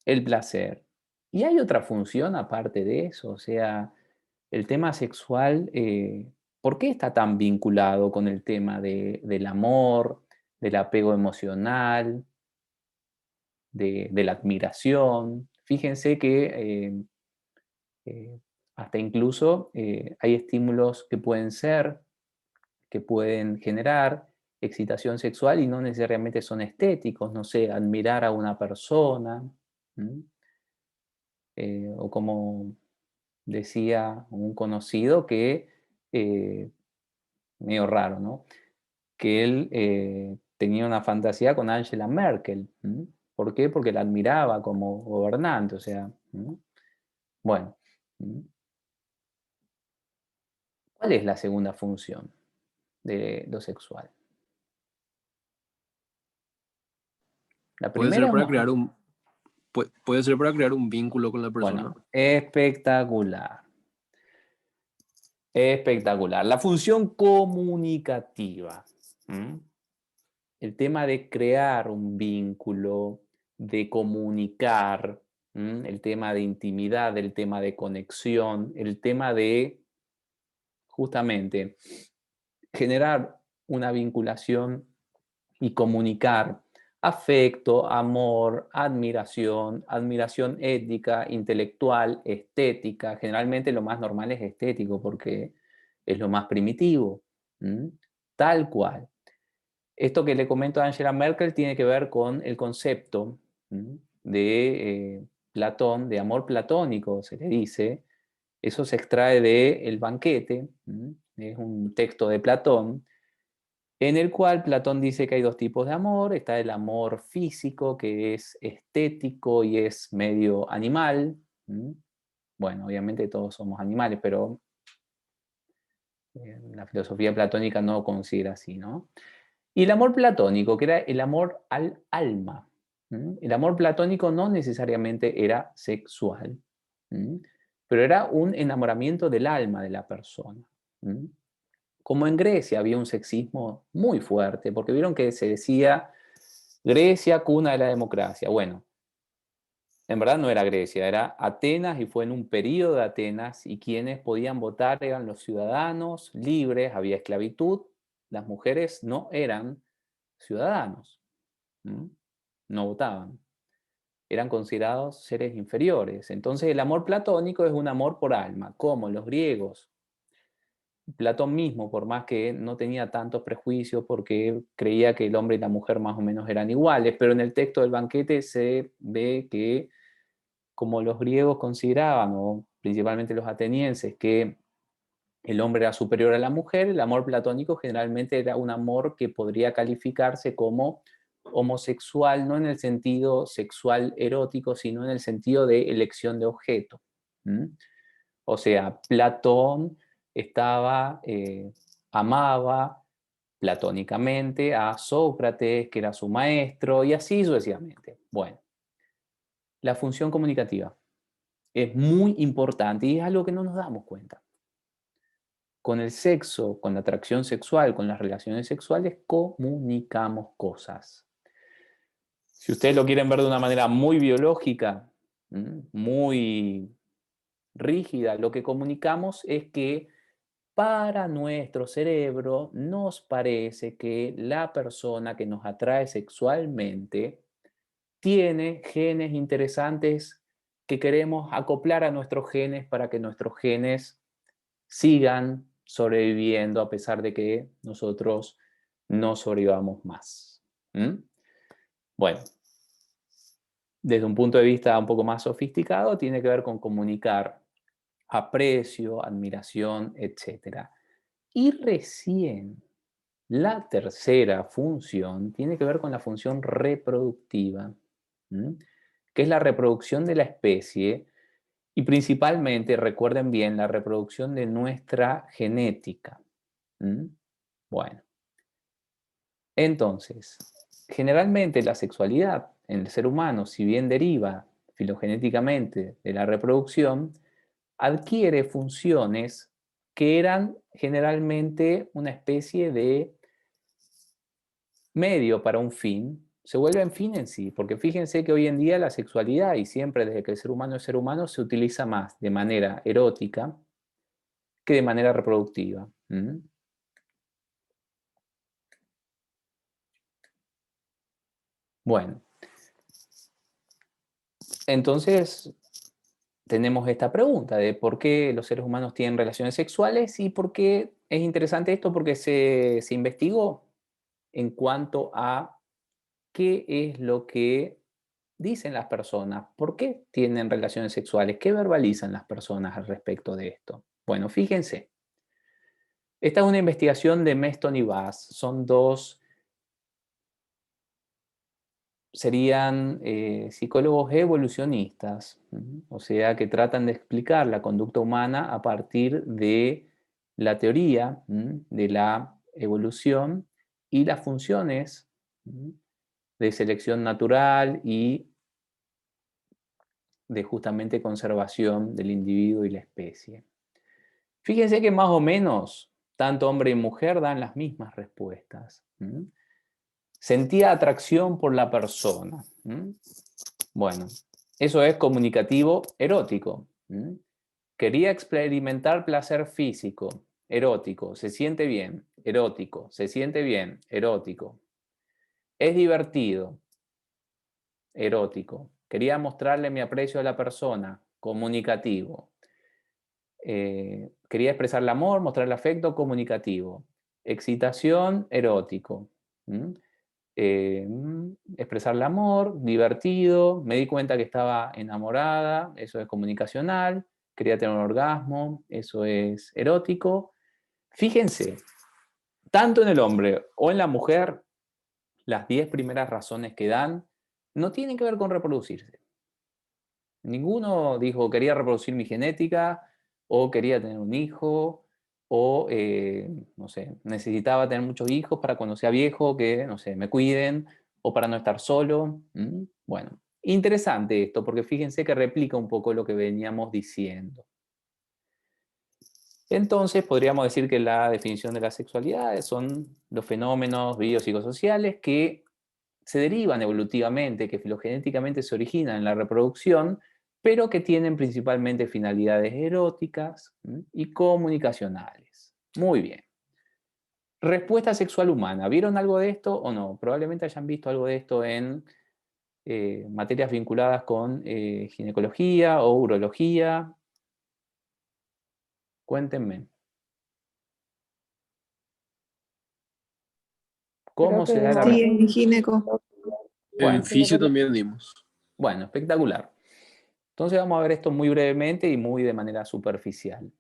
el placer. Y hay otra función aparte de eso, o sea, el tema sexual, ¿por qué está tan vinculado con el tema del amor, del apego emocional, de la admiración? Fíjense que hasta incluso hay estímulos que pueden generar excitación sexual y no necesariamente son estéticos, no sé, admirar a una persona, o como decía un conocido que, medio raro, ¿no? Que él tenía una fantasía con Angela Merkel. ¿Por qué? Porque la admiraba como gobernante, o sea, bueno. ¿Cuál es la segunda función de lo sexual? La Puede primera ser es para crear puede ser para crear un vínculo con la persona. bueno, espectacular. Espectacular. La función comunicativa. El tema de crear un vínculo, de comunicar, el tema de intimidad, el tema de conexión, el tema de justamente generar una vinculación y comunicar afecto, amor, admiración, admiración ética, intelectual, estética. Generalmente lo más normal es estético porque es lo más primitivo. Tal cual. Esto que le comento a Angela Merkel tiene que ver con el concepto de Platón, de amor platónico, se le dice. Eso se extrae de El banquete, es un texto de Platón, en el cual Platón dice que hay dos tipos de amor. Está el amor físico, que es estético y es medio animal. Bueno, obviamente todos somos animales, pero la filosofía platónica no lo considera así, ¿no? Y el amor platónico, que era el amor al alma. El amor platónico no necesariamente era sexual, pero era un enamoramiento del alma de la persona. como en Grecia había un sexismo muy fuerte, porque vieron que se decía Grecia, cuna de la democracia. Bueno, en verdad no era Grecia, era Atenas y fue en un periodo de Atenas y quienes podían votar eran los ciudadanos libres, había esclavitud, las mujeres no eran ciudadanos, ¿m? No votaban, eran considerados seres inferiores. Entonces el amor platónico es un amor por alma, como los griegos. Platón mismo, por más que no tenía tantos prejuicios porque creía que el hombre y la mujer más o menos eran iguales, pero en el texto del banquete se ve que como los griegos consideraban, o principalmente los atenienses, que el hombre era superior a la mujer, el amor platónico generalmente era un amor que podría calificarse como homosexual, no en el sentido sexual erótico, sino en el sentido de elección de objeto. ¿Mm? O sea, Platón amaba platónicamente a Sócrates, que era su maestro, y así sucesivamente. Bueno, la función comunicativa es muy importante y es algo que no nos damos cuenta. Con el sexo, con la atracción sexual, con las relaciones sexuales, comunicamos cosas. Si ustedes lo quieren ver de una manera muy biológica, muy rígida, lo que comunicamos es que para nuestro cerebro nos parece que la persona que nos atrae sexualmente tiene genes interesantes que queremos acoplar a nuestros genes para que nuestros genes sigan sobreviviendo a pesar de que nosotros no sobrevivamos más. ¿Mm? Bueno, desde un punto de vista un poco más sofisticado, tiene que ver con comunicar aprecio, admiración, etc. Y recién la tercera función tiene que ver con la función reproductiva, que es la reproducción de la especie y principalmente, recuerden bien, la reproducción de nuestra genética. Bueno, entonces, generalmente la sexualidad en el ser humano, si bien deriva filogenéticamente de la reproducción, adquiere funciones que eran generalmente una especie de medio para un fin, se vuelven fin en sí, porque fíjense que hoy en día la sexualidad, y siempre desde que el ser humano, se utiliza más de manera erótica que de manera reproductiva. Bueno, entonces tenemos esta pregunta de por qué los seres humanos tienen relaciones sexuales y por qué es interesante esto, porque se investigó en cuanto a qué es lo que dicen las personas, por qué tienen relaciones sexuales, qué verbalizan las personas al respecto de esto. Bueno, fíjense, esta es una investigación de Meston y Bass, son dos, serían psicólogos evolucionistas, o sea, que tratan de explicar la conducta humana a partir de la teoría de la evolución y las funciones de selección natural y de justamente conservación del individuo y la especie. Fíjense que más o menos tanto hombre y mujer dan las mismas respuestas. Sentía atracción por la persona. Bueno, eso es comunicativo erótico. Quería experimentar placer físico, erótico, se siente bien, erótico, se siente bien, erótico. Es divertido, erótico. Quería mostrarle mi aprecio a la persona, comunicativo. Quería expresar el amor, mostrar el afecto, comunicativo. Excitación, erótico. Expresar el amor, divertido. Me di cuenta que estaba enamorada, eso es comunicacional. Quería tener un orgasmo, eso es erótico. Fíjense, tanto en el hombre o en la mujer, las 10 primeras razones que dan no tienen que ver con reproducirse. Ninguno dijo quería reproducir mi genética o quería tener un hijo o, no sé, necesitaba tener muchos hijos para cuando sea viejo que, no sé, me cuiden o para no estar solo. Bueno, interesante esto porque fíjense que replica un poco lo que veníamos diciendo. Entonces, podríamos decir que la definición de la sexualidad son los fenómenos biopsicosociales que se derivan evolutivamente, que filogenéticamente se originan en la reproducción, pero que tienen principalmente finalidades eróticas y comunicacionales. Muy bien. Respuesta sexual humana. ¿Vieron algo de esto o no? Probablemente hayan visto algo de esto en materias vinculadas con ginecología o urología. Cuéntenme. ¿Cómo Creo se que da la dimos Sí, respuesta? en gineco. En Bueno, fisio también dimos. bueno, espectacular. Entonces vamos a ver esto muy brevemente y muy de manera superficial.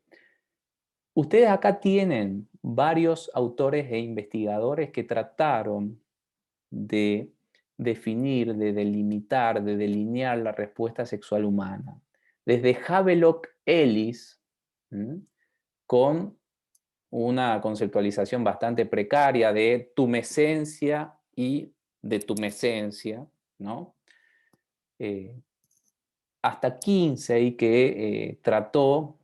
Ustedes acá tienen varios autores e investigadores que trataron de definir, de delimitar, de delinear la respuesta sexual humana. Desde Havelock Ellis, con una conceptualización bastante precaria de tumescencia y de tumescencia, ¿no? Hasta Kinsey, que trató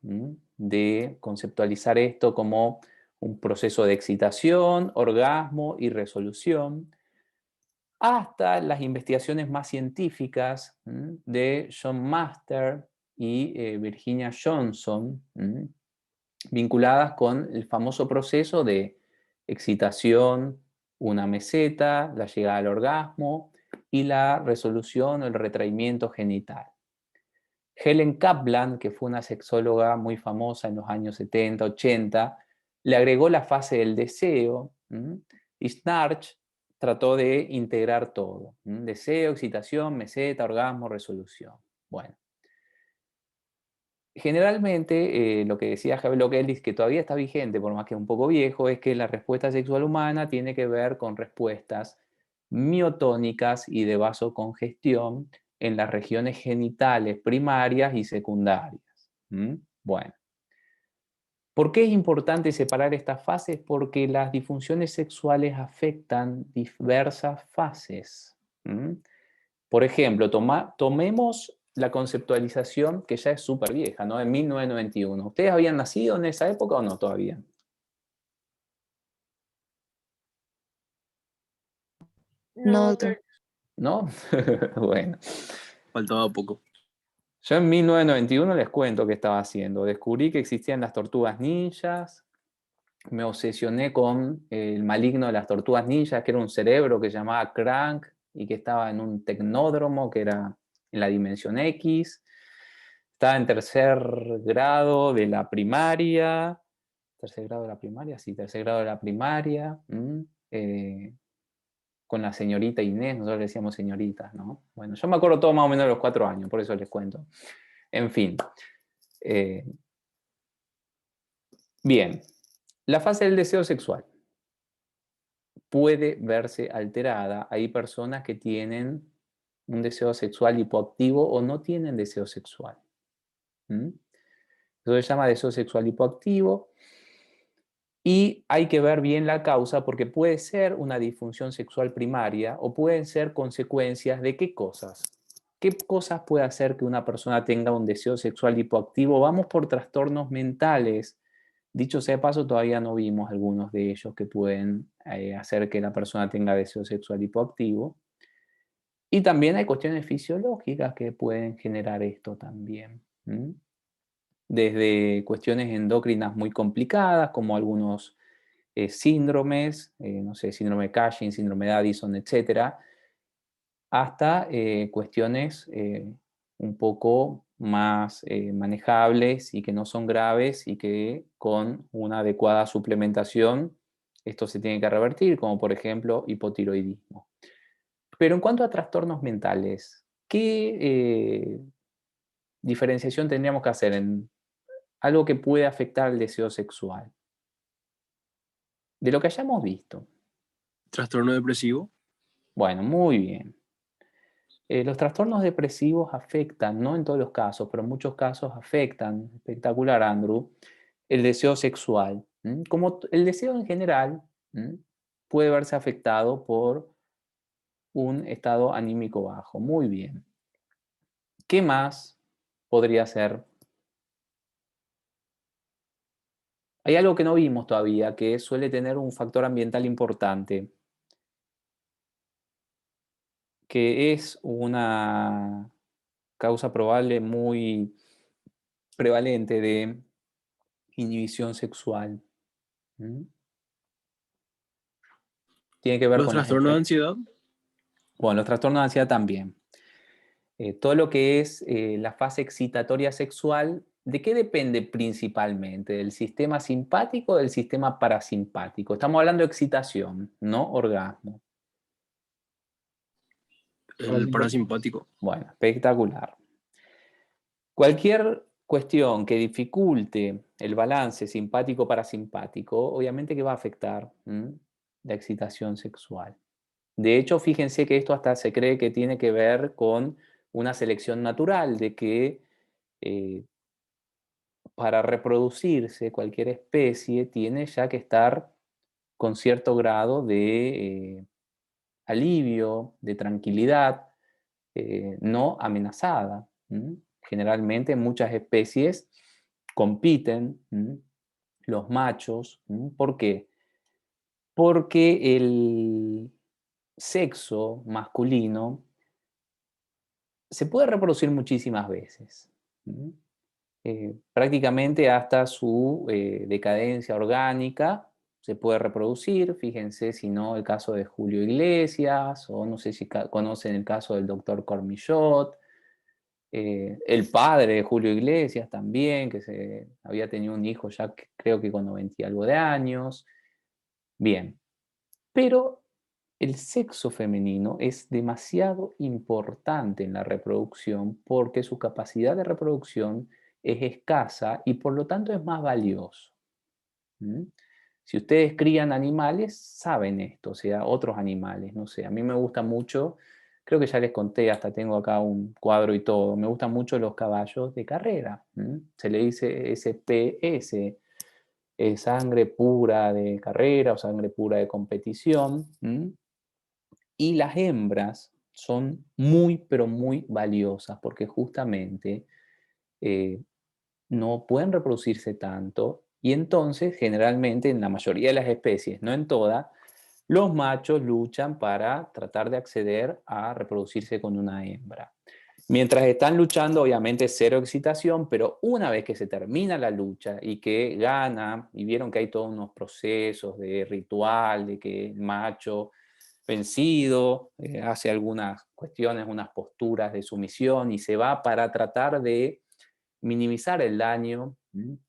de conceptualizar esto como un proceso de excitación, orgasmo y resolución, hasta las investigaciones más científicas de John Master y Virginia Johnson, vinculadas con el famoso proceso de excitación, una meseta, la llegada al orgasmo y la resolución o el retraimiento genital. Helen Kaplan, que fue una sexóloga muy famosa en los años 70, 80, le agregó la fase del deseo, y Schnarch trató de integrar todo. Deseo, excitación, meseta, orgasmo, resolución. Bueno. Generalmente, lo que decía Havelock Ellis, que todavía está vigente, por más que es un poco viejo, es que la respuesta sexual humana tiene que ver con respuestas miotónicas y de vasocongestión en las regiones genitales primarias y secundarias. Bueno. ¿Por qué es importante separar estas fases? Porque las disfunciones sexuales afectan diversas fases. Por ejemplo, tomemos la conceptualización que ya es súper vieja, ¿no? En 1991. ¿Ustedes habían nacido en esa época o no todavía? No, doctor. ¿No? Bueno. Faltaba poco. Yo en 1991 les cuento qué estaba haciendo. Descubrí que existían las tortugas ninjas. Me obsesioné con el maligno de las tortugas ninjas, que era un cerebro que se llamaba Crank y que estaba en un tecnódromo que era en la dimensión X. Estaba en tercer grado de la primaria. ¿Tercer grado de la primaria? Sí, tercer grado de la primaria. Con la señorita Inés, nosotros le decíamos señoritas, ¿no? Bueno, yo me acuerdo todo más o menos de los 4 años, por eso les cuento. En fin. Bien. La fase del deseo sexual puede verse alterada. Hay personas que tienen un deseo sexual hipoactivo o no tienen deseo sexual. Eso se llama deseo sexual hipoactivo. Y hay que ver bien la causa porque puede ser una disfunción sexual primaria o pueden ser consecuencias de qué cosas. ¿Qué cosas puede hacer que una persona tenga un deseo sexual hipoactivo? Vamos por trastornos mentales. Dicho sea de paso, todavía no vimos algunos de ellos que pueden hacer que la persona tenga deseo sexual hipoactivo. Y también hay cuestiones fisiológicas que pueden generar esto también. Desde cuestiones endocrinas muy complicadas, como algunos síndromes, no sé, síndrome de Cushing, síndrome de Addison, etcétera, hasta cuestiones un poco más manejables y que no son graves y que con una adecuada suplementación esto se tiene que revertir, como por ejemplo hipotiroidismo. Pero en cuanto a trastornos mentales, ¿qué diferenciación tendríamos que hacer en algo que puede afectar el deseo sexual? De lo que hayamos visto. Trastorno depresivo. Bueno, muy bien. Los trastornos depresivos afectan, no en todos los casos, pero en muchos casos afectan, espectacular Andrew, el deseo sexual. Como el deseo en general puede verse afectado por un estado anímico bajo. Muy bien. ¿Qué más podría ser? Hay algo que no vimos todavía, que suele tener un factor ambiental importante, que es una causa probable muy prevalente de inhibición sexual. ¿Mm? Tiene que ver Los con las trastornos de ansiedad. bueno, los trastornos de ansiedad también. Todo lo que es la fase excitatoria sexual, ¿de qué depende principalmente? ¿Del sistema simpático o del sistema parasimpático? Estamos hablando de excitación, no orgasmo. El parasimpático. Bueno, espectacular. Cualquier cuestión que dificulte el balance simpático-parasimpático, obviamente que va a afectar la excitación sexual. De hecho, fíjense que esto hasta se cree que tiene que ver con una selección natural, de que eh, para reproducirse cualquier especie tiene ya que estar con cierto grado de alivio, de tranquilidad, no amenazada. Generalmente muchas especies compiten, los machos. ¿Por qué? Porque el sexo masculino se puede reproducir muchísimas veces. Prácticamente hasta su decadencia orgánica se puede reproducir. Fíjense si no el caso de Julio Iglesias, o no sé si conocen el caso del doctor Cormillot, el padre de Julio Iglesias también, que había tenido un hijo ya creo que con 90 y algo de años. Bien, pero el sexo femenino es demasiado importante en la reproducción porque su capacidad de reproducción es escasa y por lo tanto es más valioso. ¿Mm? Si ustedes crían animales, saben esto, o sea, otros animales, no sé, a mí me gusta mucho, creo que ya les conté, hasta tengo acá un cuadro y todo, me gustan mucho los caballos de carrera. Se le dice SPS, sangre pura de carrera o sangre pura de competición. Y las hembras son muy, pero muy valiosas porque justamente eh, no pueden reproducirse tanto y entonces generalmente en la mayoría de las especies, no en todas, los machos luchan para tratar de acceder a reproducirse con una hembra. Mientras están luchando, obviamente cero excitación, pero una vez que se termina la lucha y que gana, y vieron que hay todos unos procesos de ritual, de que el macho vencido hace algunas cuestiones, unas posturas de sumisión y se va para tratar de minimizar el daño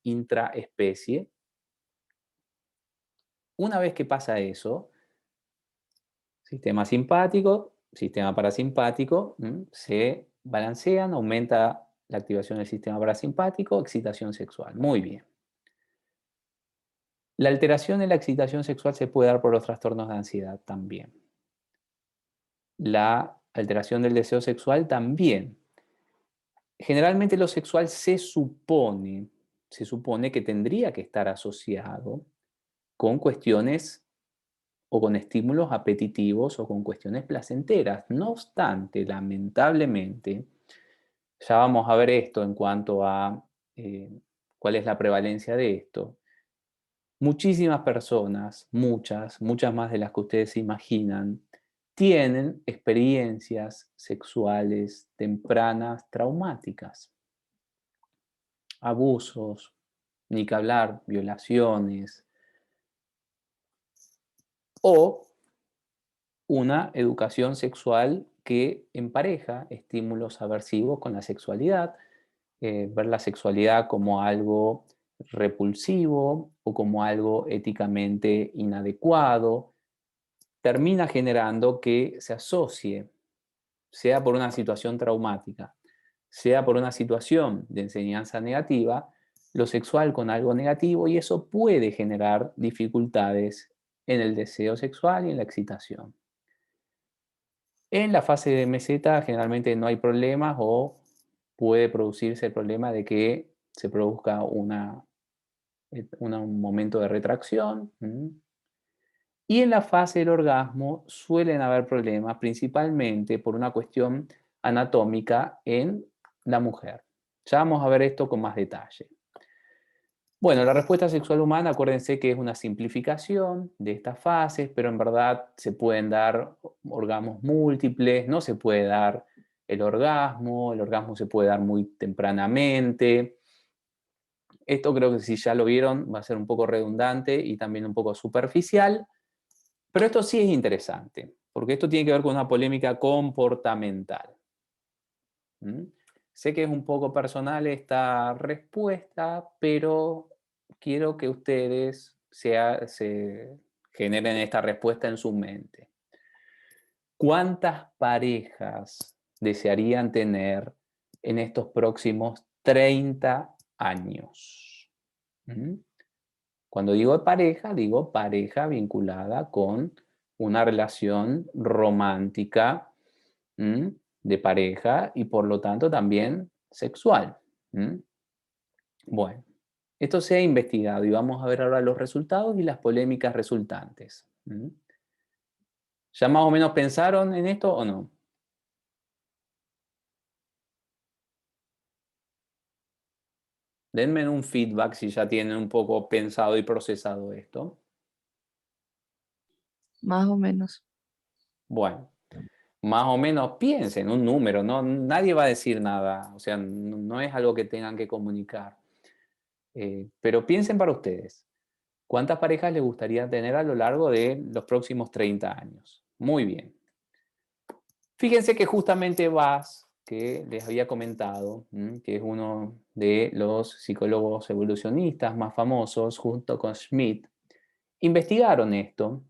intraespecie. Una vez que pasa eso, sistema simpático, sistema parasimpático, se balancean, aumenta la activación del sistema parasimpático, excitación sexual. Muy bien. La alteración en la excitación sexual se puede dar por los trastornos de ansiedad también. La alteración del deseo sexual también. Generalmente lo sexual se supone que tendría que estar asociado con cuestiones o con estímulos apetitivos o con cuestiones placenteras. No obstante, lamentablemente, ya vamos a ver esto en cuanto a cuál es la prevalencia de esto. Muchísimas personas, muchas más de las que ustedes se imaginan, tienen experiencias sexuales tempranas traumáticas, abusos, ni que hablar, violaciones, o una educación sexual que empareja estímulos aversivos con la sexualidad, ver la sexualidad como algo repulsivo o como algo éticamente inadecuado, termina generando que se asocie, sea por una situación traumática, sea por una situación de enseñanza negativa, lo sexual con algo negativo, y eso puede generar dificultades en el deseo sexual y en la excitación. En la fase de meseta generalmente no hay problemas o puede producirse el problema de que se produzca un momento de retracción. Y en la fase del orgasmo suelen haber problemas principalmente por una cuestión anatómica en la mujer. Ya vamos a ver esto con más detalle. Bueno, la respuesta sexual humana, acuérdense que es una simplificación de estas fases, pero en verdad se pueden dar orgasmos múltiples, no se puede dar el orgasmo se puede dar muy tempranamente. Esto creo que si ya lo vieron va a ser un poco redundante y también un poco superficial, pero esto sí es interesante, porque esto tiene que ver con una polémica comportamental. ¿Mm? Sé que es un poco personal esta respuesta, pero quiero que ustedes se generen esta respuesta en su mente. ¿Cuántas parejas desearían tener en estos próximos 30 años? ¿Mm? Cuando digo pareja vinculada con una relación romántica, ¿m? De pareja y por lo tanto también sexual. ¿M? Bueno, esto se ha investigado y vamos a ver ahora los resultados y las polémicas resultantes. ¿M? ¿Ya más o menos pensaron en esto o no? Denme un feedback si ya tienen un poco pensado y procesado esto. Más o menos. Bueno, más o menos piensen un número, ¿no? Nadie va a decir nada, o sea, no es algo que tengan que comunicar. Pero piensen para ustedes, ¿cuántas parejas les gustaría tener a lo largo de los próximos 30 años? Muy bien. Fíjense que justamente Bass, que les había comentado, que es uno de los psicólogos evolucionistas más famosos, junto con Schmidt, investigaron esto.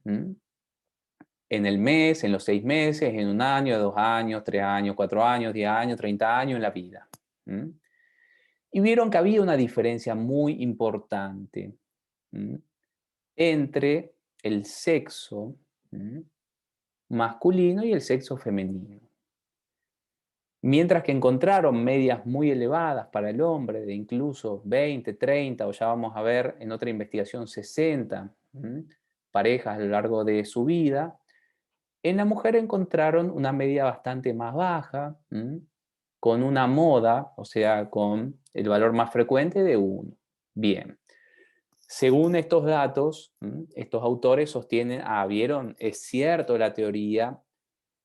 En el mes, en los 6 meses, en un año, 2 años, 3 años, 4 años, 10 años, 30 años en la vida. Y vieron que había una diferencia muy importante entre el sexo masculino y el sexo femenino. Mientras que encontraron medias muy elevadas para el hombre, de incluso 20, 30, o ya vamos a ver en otra investigación 60 parejas a lo largo de su vida, en la mujer encontraron una media bastante más baja, con una moda, o sea, con el valor más frecuente de 1. Bien. Según estos datos, estos autores sostienen, vieron, es cierto la teoría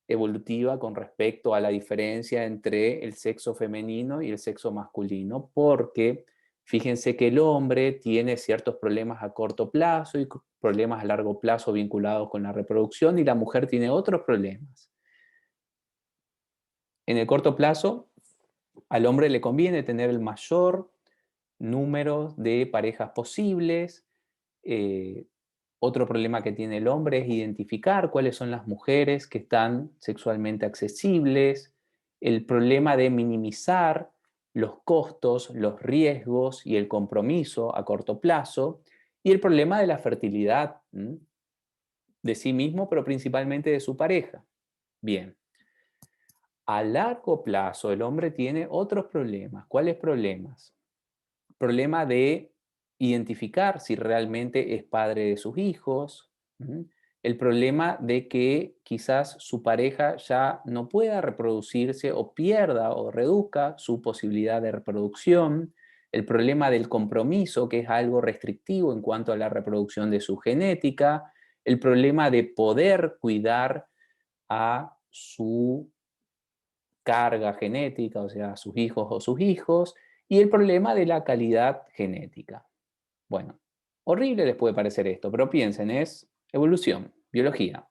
evolutiva con respecto a la diferencia entre el sexo femenino y el sexo masculino, porque fíjense que el hombre tiene ciertos problemas a corto plazo y problemas a largo plazo vinculados con la reproducción y la mujer tiene otros problemas. En el corto plazo, al hombre le conviene tener el mayor número de parejas posibles. Otro problema que tiene el hombre es identificar cuáles son las mujeres que están sexualmente accesibles, el problema de minimizar los costos, los riesgos y el compromiso a corto plazo, y el problema de la fertilidad de sí mismo, pero principalmente de su pareja. Bien. A largo plazo, el hombre tiene otros problemas. ¿Cuáles problemas? Problema de identificar si realmente es padre de sus hijos, el problema de que quizás su pareja ya no pueda reproducirse o pierda o reduzca su posibilidad de reproducción, el problema del compromiso, que es algo restrictivo en cuanto a la reproducción de su genética, el problema de poder cuidar a su carga genética, o sea, a sus hijos, y el problema de la calidad genética. Bueno, horrible les puede parecer esto, pero piensen, es evolución, biología.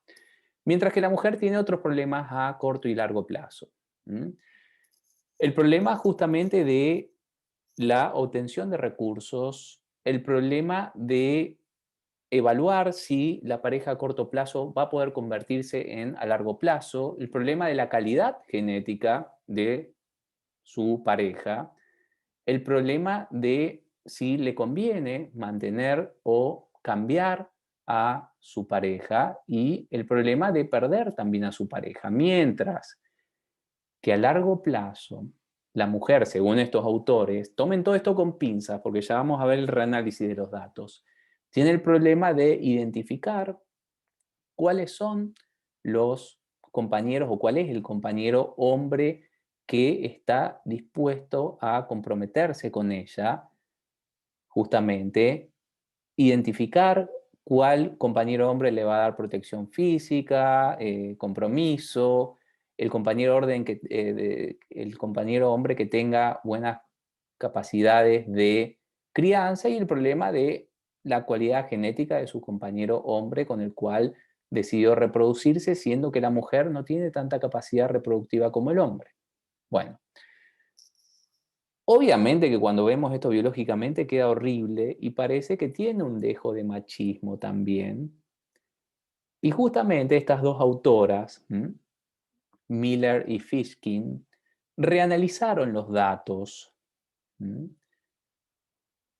Mientras que la mujer tiene otros problemas a corto y largo plazo. El problema justamente de la obtención de recursos, el problema de evaluar si la pareja a corto plazo va a poder convertirse en a largo plazo, el problema de la calidad genética de su pareja, el problema de si le conviene mantener o cambiar a su pareja y el problema de perder también a su pareja. Mientras que a largo plazo, la mujer, según estos autores, tomen todo esto con pinzas porque ya vamos a ver el reanálisis de los datos, tiene el problema de identificar cuáles son los compañeros o cuál es el compañero hombre que está dispuesto a comprometerse con ella justamente identificar cuál compañero hombre le va a dar protección física, compromiso, el compañero el compañero hombre que tenga buenas capacidades de crianza y el problema de la cualidad genética de su compañero hombre con el cual decidió reproducirse, siendo que la mujer no tiene tanta capacidad reproductiva como el hombre. Bueno, obviamente que cuando vemos esto biológicamente queda horrible y parece que tiene un dejo de machismo también. Y justamente estas dos autoras, Miller y Fishkin, reanalizaron los datos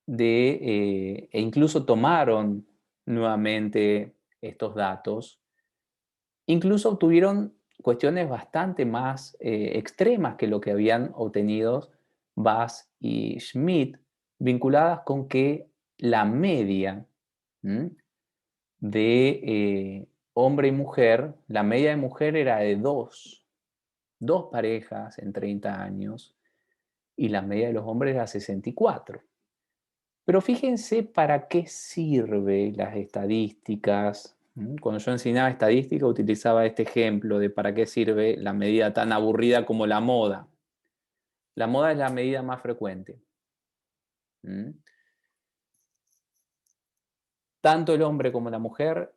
e incluso tomaron nuevamente estos datos. Incluso obtuvieron cuestiones bastante más extremas que lo que habían obtenido Bass y Schmidt, vinculadas con que la media de hombre y mujer, la media de mujer era de dos parejas en 30 años, y la media de los hombres era 64. Pero fíjense para qué sirve las estadísticas. Cuando yo enseñaba estadística utilizaba este ejemplo de para qué sirve la medida tan aburrida como la moda. La moda es la medida más frecuente. Tanto el hombre como la mujer,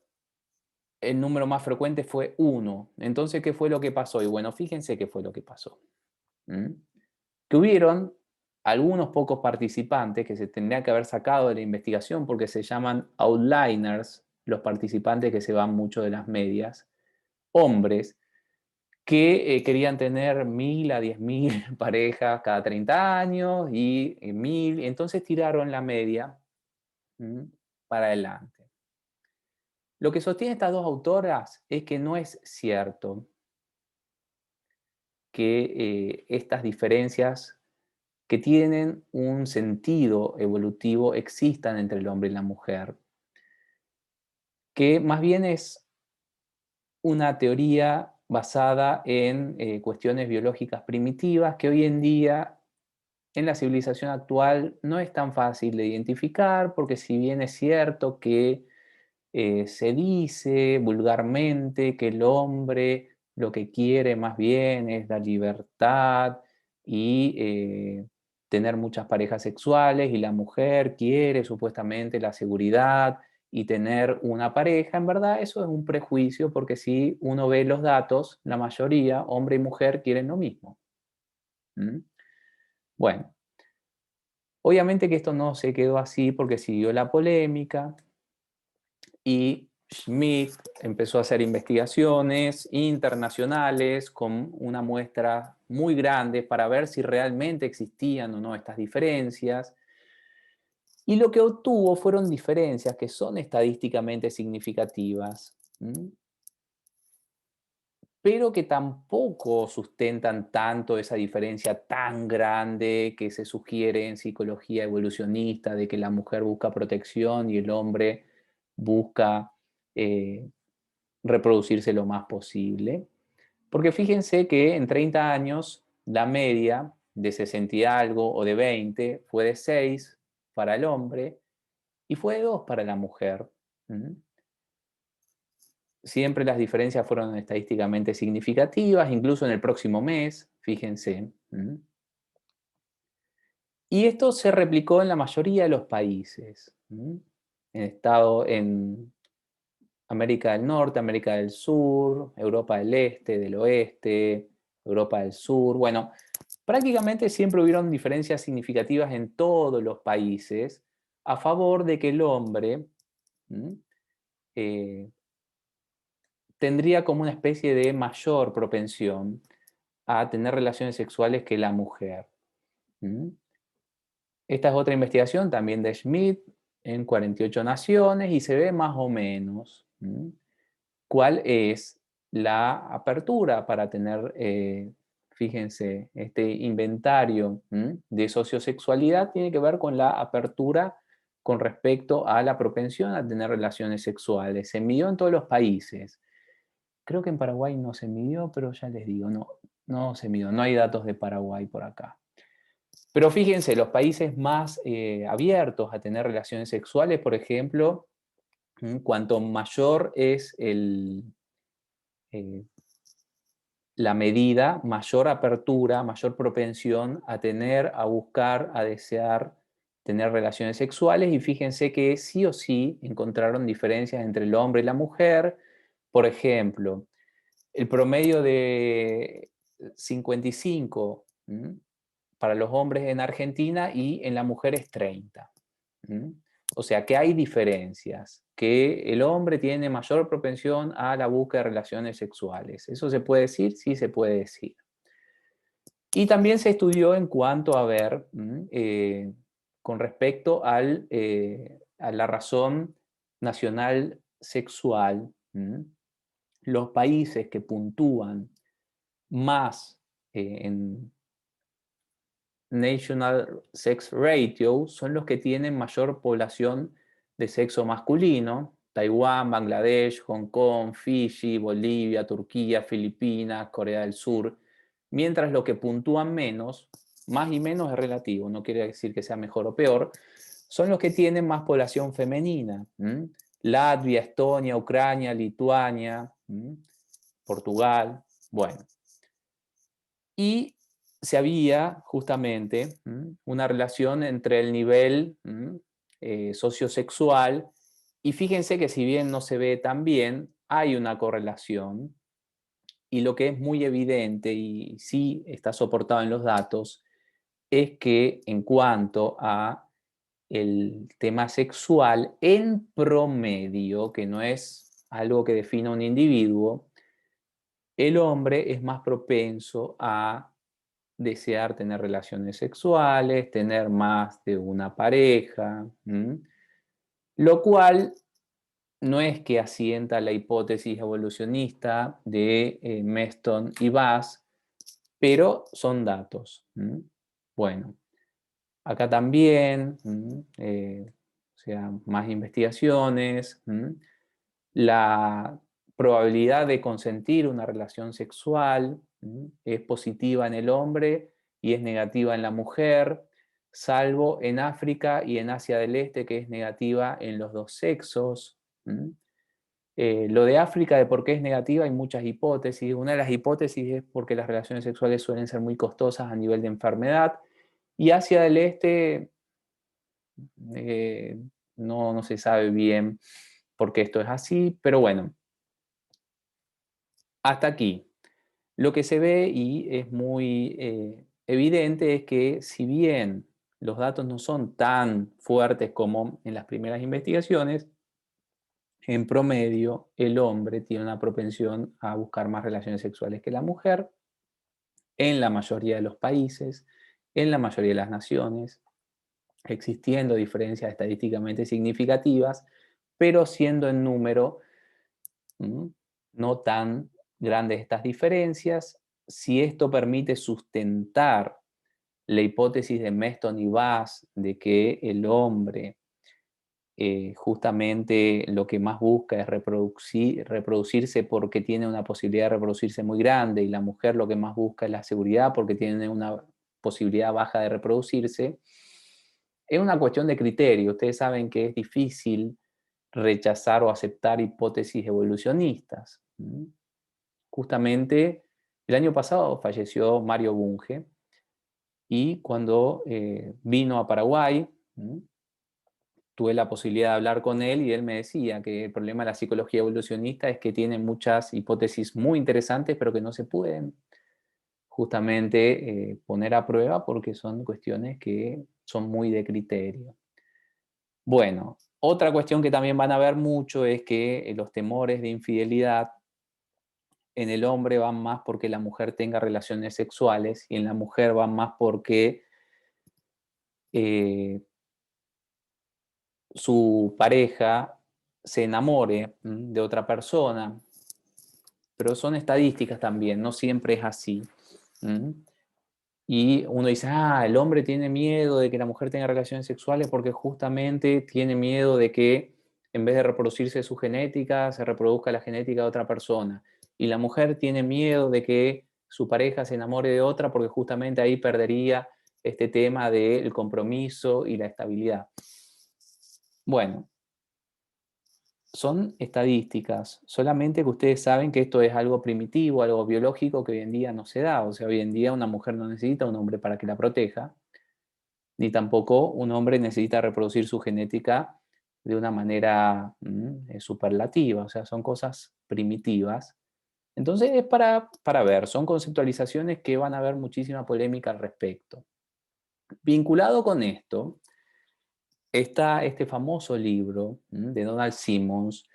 el número más frecuente fue 1. Entonces, ¿qué fue lo que pasó? Y bueno, fíjense qué fue lo que pasó. Que hubieron algunos pocos participantes que se tendrían que haber sacado de la investigación porque se llaman outliners, los participantes que se van mucho de las medias, hombres que querían tener 1000 a 10.000 parejas cada 30 años y 1000, entonces tiraron la media para adelante. Lo que sostienen estas dos autoras es que no es cierto que estas diferencias que tienen un sentido evolutivo existan entre el hombre y la mujer, que más bien es una teoría basada en cuestiones biológicas primitivas que hoy en día en la civilización actual no es tan fácil de identificar, porque si bien es cierto que se dice vulgarmente que el hombre lo que quiere más bien es la libertad y tener muchas parejas sexuales, y la mujer quiere supuestamente la seguridad y tener una pareja, en verdad eso es un prejuicio, porque si uno ve los datos, la mayoría, hombre y mujer, quieren lo mismo. Bueno, obviamente que esto no se quedó así porque siguió la polémica y Schmidt empezó a hacer investigaciones internacionales con una muestra muy grande para ver si realmente existían o no estas diferencias. Y lo que obtuvo fueron diferencias que son estadísticamente significativas, pero que tampoco sustentan tanto esa diferencia tan grande que se sugiere en psicología evolucionista de que la mujer busca protección y el hombre busca reproducirse lo más posible. Porque fíjense que en 30 años la media de 60 y algo o de 20 fue de 6 para el hombre y fue de 2 para la mujer. Siempre las diferencias fueron estadísticamente significativas, incluso en el próximo mes, fíjense. Y esto se replicó en la mayoría de los países. En América del Norte, América del Sur, Europa del Este, del Oeste, Europa del Sur. Bueno, prácticamente siempre hubieron diferencias significativas en todos los países a favor de que el hombre tendría como una especie de mayor propensión a tener relaciones sexuales que la mujer. Esta es otra investigación también de Schmidt en 48 naciones y se ve más o menos cuál es la apertura para tener, fíjense, este inventario de sociosexualidad tiene que ver con la apertura con respecto a la propensión a tener relaciones sexuales. Se midió en todos los países. Creo que en Paraguay no se midió, pero ya les digo, no se midió. No hay datos de Paraguay por acá. Pero fíjense, los países más abiertos a tener relaciones sexuales, por ejemplo, cuanto mayor es la medida, mayor apertura, mayor propensión a tener, a buscar, a desear tener relaciones sexuales. Y fíjense que sí o sí encontraron diferencias entre el hombre y la mujer. Por ejemplo, el promedio de 55 para los hombres en Argentina y en la mujer es 30. O sea que hay diferencias, que el hombre tiene mayor propensión a la búsqueda de relaciones sexuales. ¿Eso se puede decir? Sí, se puede decir. Y también se estudió en cuanto a ver, con respecto a la razón nacional sexual, los países que puntúan más en National Sex Ratio son los que tienen mayor población de sexo masculino: Taiwán, Bangladesh, Hong Kong, Fiji, Bolivia, Turquía, Filipinas, Corea del Sur, mientras lo que puntúan menos, más y menos es relativo, no quiere decir que sea mejor o peor, son los que tienen más población femenina: Latvia, Estonia, Ucrania, Lituania, Portugal, bueno. Y se había justamente una relación entre el nivel sociosexual, y fíjense que si bien no se ve tan bien, hay una correlación, y lo que es muy evidente y sí está soportado en los datos es que en cuanto a el tema sexual, en promedio, que no es algo que defina un individuo, el hombre es más propenso a desear tener relaciones sexuales, tener más de una pareja, lo cual no es que asienta la hipótesis evolucionista de Meston y Bass, pero son datos. Bueno, acá también, o sea, más investigaciones. La probabilidad de consentir una relación sexual es positiva en el hombre y es negativa en la mujer, salvo en África y en Asia del Este, que es negativa en los dos sexos. Lo de África, de por qué es negativa, hay muchas hipótesis. Una de las hipótesis es porque las relaciones sexuales suelen ser muy costosas a nivel de enfermedad, y Asia del Este no se sabe bien por qué esto es así, pero bueno, hasta aquí. Lo que se ve y es muy evidente es que, si bien los datos no son tan fuertes como en las primeras investigaciones, en promedio el hombre tiene una propensión a buscar más relaciones sexuales que la mujer en la mayoría de los países, en la mayoría de las naciones, existiendo diferencias estadísticamente significativas, pero siendo en número no tan grandes estas diferencias. Si esto permite sustentar la hipótesis de Meston y Bass de que el hombre justamente lo que más busca es reproducirse porque tiene una posibilidad de reproducirse muy grande, y la mujer lo que más busca es la seguridad porque tiene una posibilidad baja de reproducirse, es una cuestión de criterio. Ustedes saben que es difícil rechazar o aceptar hipótesis evolucionistas. Justamente el año pasado falleció Mario Bunge, y cuando vino a Paraguay, tuve la posibilidad de hablar con él, y él me decía que el problema de la psicología evolucionista es que tiene muchas hipótesis muy interesantes, pero que no se pueden justamente poner a prueba porque son cuestiones que son muy de criterio. Bueno, otra cuestión que también van a ver mucho es que los temores de infidelidad en el hombre van más porque la mujer tenga relaciones sexuales, y en la mujer van más porque su pareja se enamore de otra persona. Pero son estadísticas también, no siempre es así. Y uno dice, el hombre tiene miedo de que la mujer tenga relaciones sexuales porque justamente tiene miedo de que en vez de reproducirse su genética, se reproduzca la genética de otra persona. Y la mujer tiene miedo de que su pareja se enamore de otra porque justamente ahí perdería este tema del compromiso y la estabilidad. Bueno, son estadísticas, solamente que ustedes saben que esto es algo primitivo, algo biológico que hoy en día no se da. O sea, hoy en día una mujer no necesita un hombre para que la proteja, ni tampoco un hombre necesita reproducir su genética de una manera superlativa. O sea, son cosas primitivas. Entonces es para ver, son conceptualizaciones que van a haber muchísima polémica al respecto. Vinculado con esto, está este famoso libro de Donald Simmons,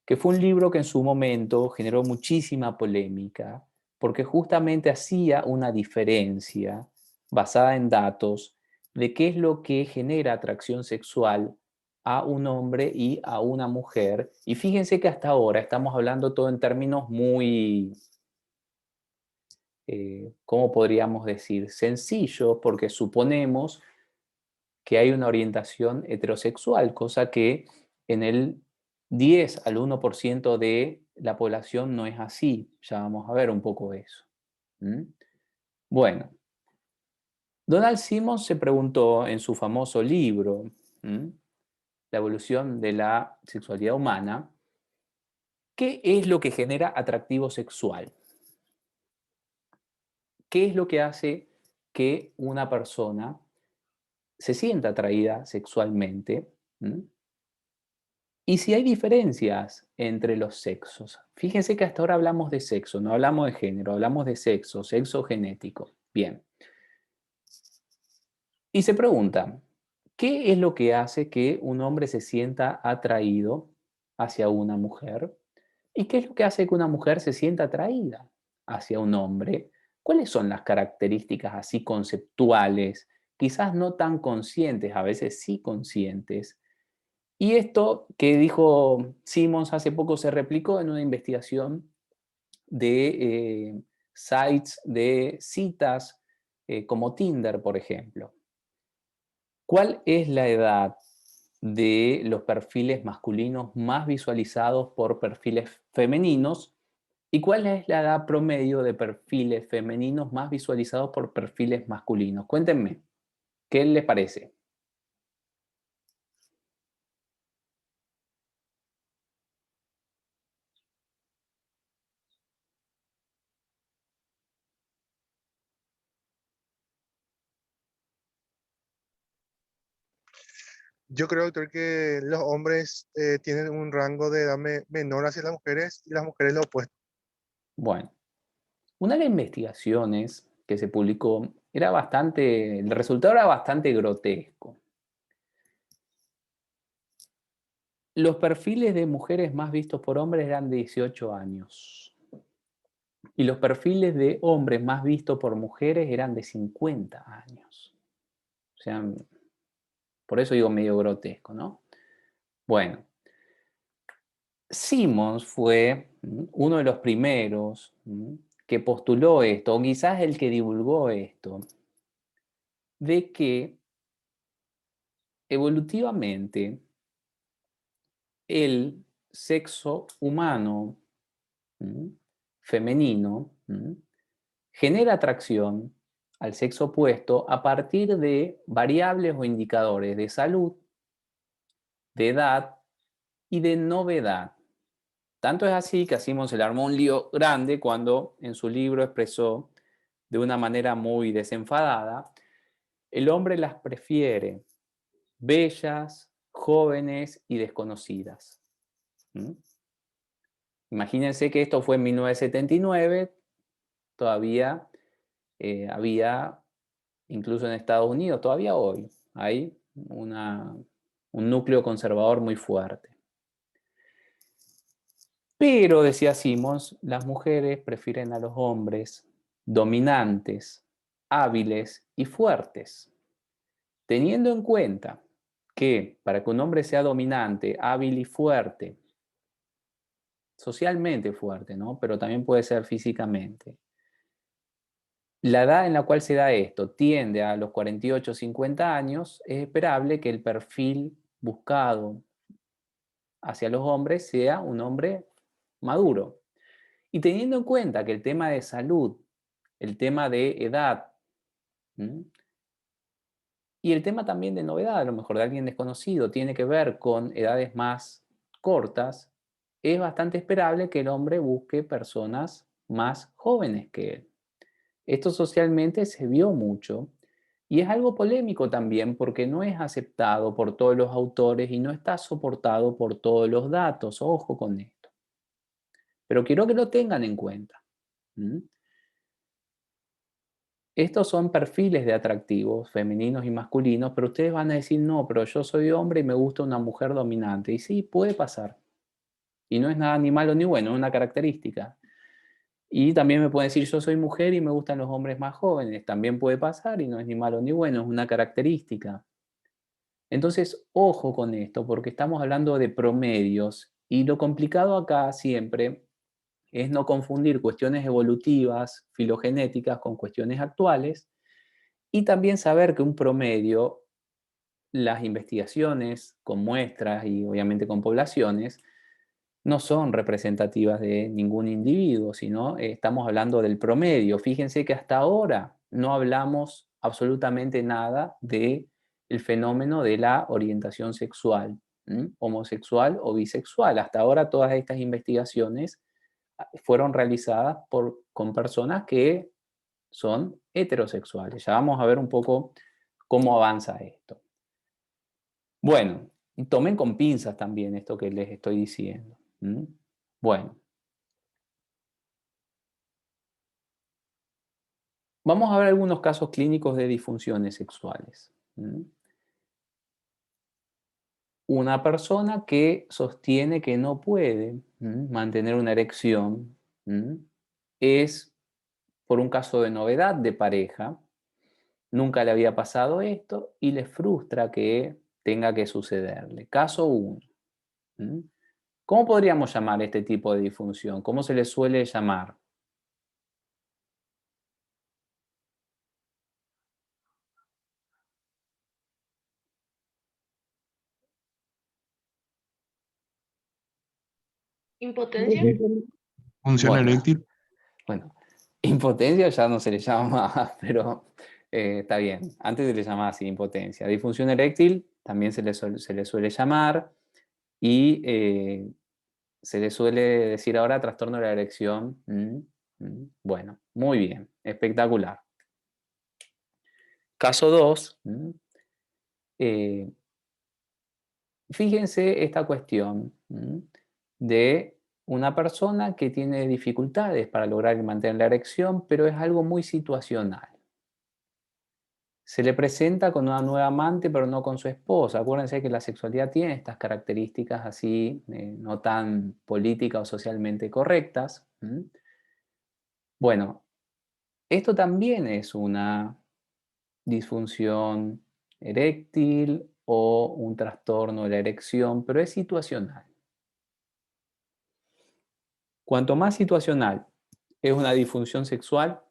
que fue un libro que en su momento generó muchísima polémica, porque justamente hacía una diferencia basada en datos de qué es lo que genera atracción sexual a un hombre y a una mujer. Y fíjense que hasta ahora estamos hablando todo en términos muy, ¿cómo podríamos decir? Sencillos, porque suponemos que hay una orientación heterosexual, cosa que en el 10 al 1% de la población no es así. Ya vamos a ver un poco eso. Bueno, Donald Simmons se preguntó en su famoso libro, La evolución de la sexualidad humana, ¿qué es lo que genera atractivo sexual? ¿Qué es lo que hace que una persona se sienta atraída sexualmente? Y si hay diferencias entre los sexos. Fíjense que hasta ahora hablamos de sexo, no hablamos de género, hablamos de sexo, sexo genético. Bien. Y se pregunta, ¿qué es lo que hace que un hombre se sienta atraído hacia una mujer? ¿Y qué es lo que hace que una mujer se sienta atraída hacia un hombre? ¿Cuáles son las características así conceptuales, quizás no tan conscientes, a veces sí conscientes? Y esto que dijo Simmons hace poco se replicó en una investigación de sites de citas como Tinder, por ejemplo. ¿Cuál es la edad de los perfiles masculinos más visualizados por perfiles femeninos? ¿Y cuál es la edad promedio de perfiles femeninos más visualizados por perfiles masculinos? Cuéntenme, ¿qué les parece? Yo creo, doctor, que los hombres tienen un rango de edad menor hacia las mujeres y las mujeres lo opuesto. Bueno, una de las investigaciones que se publicó era bastante, el resultado era bastante grotesco. Los perfiles de mujeres más vistos por hombres eran de 18 años. Y los perfiles de hombres más vistos por mujeres eran de 50 años. O sea, por eso digo medio grotesco, ¿no? Bueno, Simmons fue uno de los primeros que postuló esto, o quizás el que divulgó esto, de que evolutivamente el sexo humano femenino genera atracción al sexo opuesto a partir de variables o indicadores de salud, de edad y de novedad. Tanto es así que Simon se le armó un lío grande cuando en su libro expresó de una manera muy desenfadada, el hombre las prefiere bellas, jóvenes y desconocidas. Imagínense que esto fue en 1979, todavía había, incluso en Estados Unidos, todavía hoy, hay un núcleo conservador muy fuerte. Pero, decía Simmons, las mujeres prefieren a los hombres dominantes, hábiles y fuertes. Teniendo en cuenta que para que un hombre sea dominante, hábil y fuerte, socialmente fuerte, ¿no? Pero también puede ser físicamente, la edad en la cual se da esto tiende a los 48 o 50 años, es esperable que el perfil buscado hacia los hombres sea un hombre maduro. Y teniendo en cuenta que el tema de salud, el tema de edad, Y el tema también de novedad, a lo mejor de alguien desconocido, tiene que ver con edades más cortas, es bastante esperable que el hombre busque personas más jóvenes que él. Esto socialmente se vio mucho y es algo polémico también porque no es aceptado por todos los autores y no está soportado por todos los datos. Ojo con esto. Pero quiero que lo tengan en cuenta. ¿Mm? Estos son perfiles de atractivos, femeninos y masculinos, pero ustedes van a decir, no, pero yo soy hombre y me gusta una mujer dominante. Y sí, puede pasar. Y no es nada ni malo ni bueno, es una característica. Y también me pueden decir, yo soy mujer y me gustan los hombres más jóvenes. También puede pasar y no es ni malo ni bueno, es una característica. Entonces, ojo con esto, porque estamos hablando de promedios y lo complicado acá siempre es no confundir cuestiones evolutivas, filogenéticas, con cuestiones actuales y también saber que un promedio, las investigaciones con muestras y obviamente con poblaciones, no son representativas de ningún individuo, sino estamos hablando del promedio. Fíjense que hasta ahora no hablamos absolutamente nada del fenómeno de la orientación sexual, homosexual o bisexual. Hasta ahora todas estas investigaciones fueron realizadas con personas que son heterosexuales. Ya vamos a ver un poco cómo avanza esto. Bueno, y tomen con pinzas también esto que les estoy diciendo. Bueno, vamos a ver algunos casos clínicos de disfunciones sexuales. Una persona que sostiene que no puede mantener una erección es por un caso de novedad de pareja, nunca le había pasado esto y le frustra que tenga que sucederle. Caso 1. ¿Cómo podríamos llamar este tipo de disfunción? ¿Cómo se le suele llamar? Impotencia. Función Bueno, eréctil. bueno, impotencia ya no se le llama más, pero está bien. Antes se le llamaba así impotencia. Disfunción eréctil también se le suele llamar y se le suele decir ahora trastorno de la erección. Bueno, muy bien, espectacular. Caso 2. Fíjense esta cuestión de una persona que tiene dificultades para lograr mantener la erección, pero es algo muy situacional. Se le presenta con una nueva amante, pero no con su esposa. Acuérdense que la sexualidad tiene estas características así, no tan políticas o socialmente correctas. Bueno, esto también es una disfunción eréctil o un trastorno de la erección, pero es situacional. Cuanto más situacional es una disfunción sexual,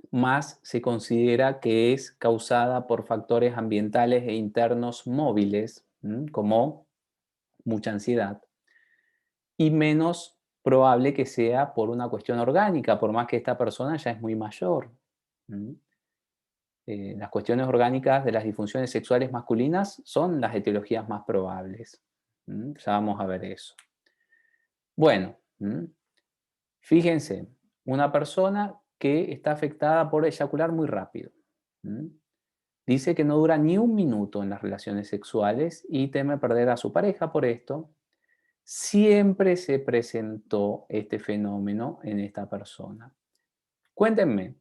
más se considera que es causada por factores ambientales e internos móviles, como mucha ansiedad, y menos probable que sea por una cuestión orgánica, por más que esta persona ya es muy mayor. Las cuestiones orgánicas de las disfunciones sexuales masculinas son las etiologías más probables. Ya vamos a ver eso. Bueno, fíjense, una persona que está afectada por eyacular muy rápido. Dice que no dura ni un minuto en las relaciones sexuales y teme perder a su pareja por esto. Siempre se presentó este fenómeno en esta persona. Cuéntenme,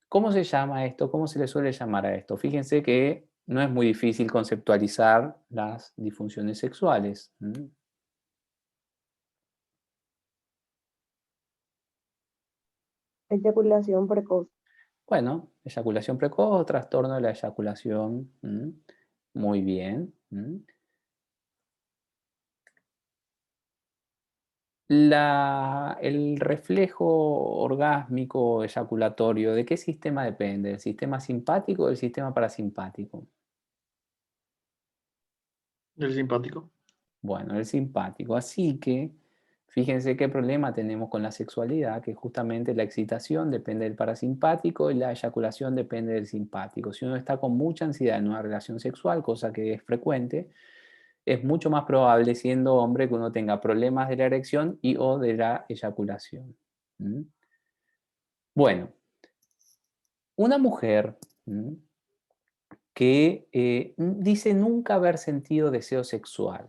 ¿cómo se llama esto? ¿Cómo se le suele llamar a esto? Fíjense que no es muy difícil conceptualizar las disfunciones sexuales. Eyaculación precoz. Bueno, eyaculación precoz, trastorno de la eyaculación. Muy bien. El reflejo orgásmico eyaculatorio, ¿de qué sistema depende? ¿Del sistema simpático o del sistema parasimpático? El simpático. Bueno, el simpático. Así que Fíjense qué problema tenemos con la sexualidad, que justamente la excitación depende del parasimpático y la eyaculación depende del simpático. Si uno está con mucha ansiedad en una relación sexual, cosa que es frecuente, es mucho más probable, siendo hombre, que uno tenga problemas de la erección y o de la eyaculación. ¿Mm? Bueno, una mujer que dice nunca haber sentido deseo sexual.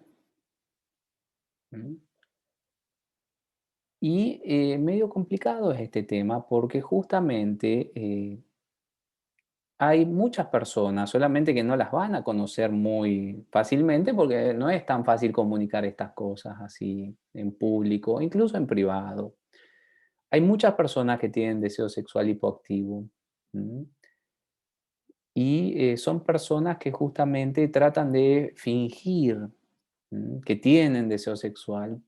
¿Mm? Y medio complicado es este tema porque justamente hay muchas personas, solamente que no las van a conocer muy fácilmente porque no es tan fácil comunicar estas cosas así en público, incluso en privado. Hay muchas personas que tienen deseo sexual hipoactivo. ¿Mm? Y son personas que justamente tratan de fingir que tienen deseo sexual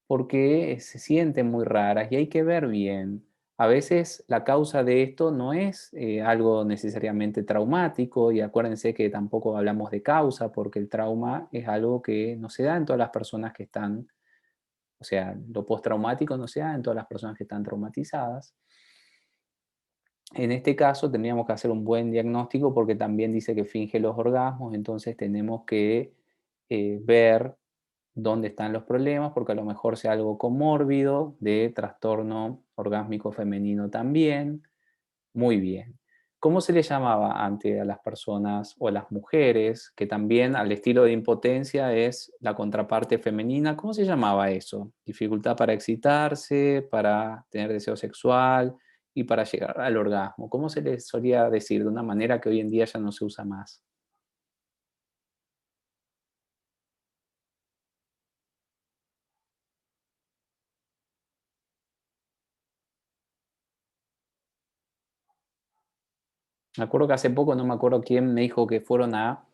porque se sienten muy raras y hay que ver bien. A veces la causa de esto no es algo necesariamente traumático y acuérdense que tampoco hablamos de causa porque el trauma es algo que no se da en todas las personas que están, o sea, lo postraumático no se da en todas las personas que están traumatizadas. En este caso tendríamos que hacer un buen diagnóstico porque también dice que finge los orgasmos, entonces tenemos que ver dónde están los problemas, porque a lo mejor sea algo comórbido, de trastorno orgásmico femenino también. Muy bien. ¿Cómo se le llamaba antes a las personas o a las mujeres, que también al estilo de impotencia es la contraparte femenina? ¿Cómo se llamaba eso? Dificultad para excitarse, para tener deseo sexual y para llegar al orgasmo. ¿Cómo se le solía decir de una manera que hoy en día ya no se usa más? Me acuerdo que hace poco, no me acuerdo quién me dijo que fueron a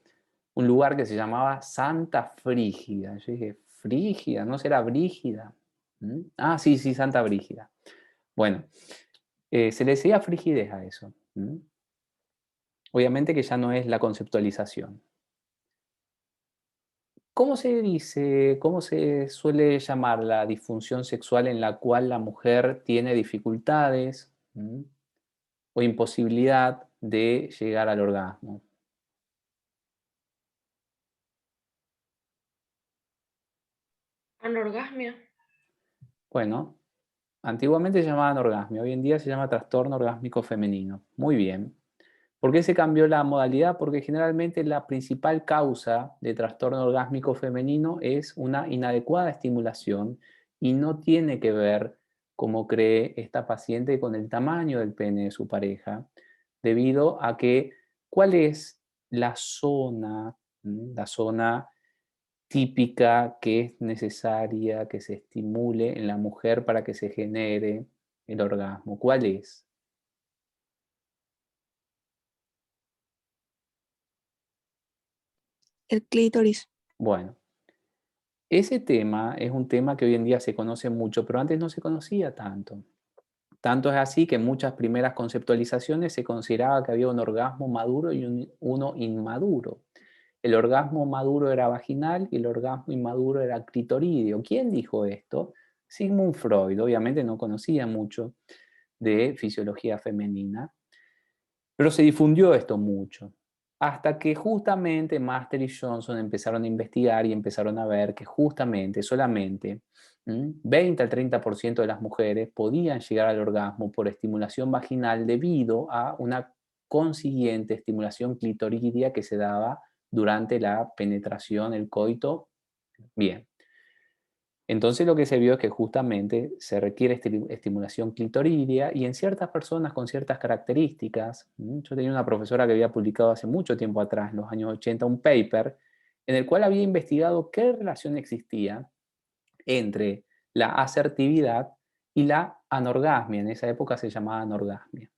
un lugar que se llamaba Santa Frígida. Yo dije, ¿Frígida? ¿No será Brígida? ¿Mm? Ah, sí, sí, Santa Brígida. Bueno, se le decía frigidez a eso. ¿Mm? Obviamente que ya no es la conceptualización. ¿Cómo se dice, cómo se suele llamar la disfunción sexual en la cual la mujer tiene dificultades o imposibilidad de llegar al orgasmo? Anorgasmia. Bueno, antiguamente se llamaban orgasmia, hoy en día se llama trastorno orgásmico femenino. Muy bien. ¿Por qué se cambió la modalidad? Porque generalmente la principal causa de trastorno orgásmico femenino es una inadecuada estimulación y no tiene que ver, como cree esta paciente, con el tamaño del pene de su pareja, debido a que, ¿cuál es la zona, la zona típica que es necesaria que se estimule en la mujer para que se genere el orgasmo? ¿Cuál es? El clítoris. Bueno, ese tema es un tema que hoy en día se conoce mucho, pero antes no se conocía tanto. Tanto es así que en muchas primeras conceptualizaciones se consideraba que había un orgasmo maduro y uno inmaduro. El orgasmo maduro era vaginal y el orgasmo inmaduro era clitorídeo. ¿Quién dijo esto? Sigmund Freud. Obviamente no conocía mucho de fisiología femenina, pero se difundió esto mucho. Hasta que justamente Master y Johnson empezaron a investigar y empezaron a ver que justamente, solamente 20 al 30% de las mujeres podían llegar al orgasmo por estimulación vaginal debido a una consiguiente estimulación clitoridia que se daba durante la penetración, el coito. Bien. Entonces lo que se vio es que justamente se requiere estimulación clitoridia y en ciertas personas con ciertas características. Yo tenía una profesora que había publicado hace mucho tiempo atrás, en los años 80, un paper en el cual había investigado qué relación existía entre la asertividad y la anorgasmia. En esa época se llamaba anorgasmia.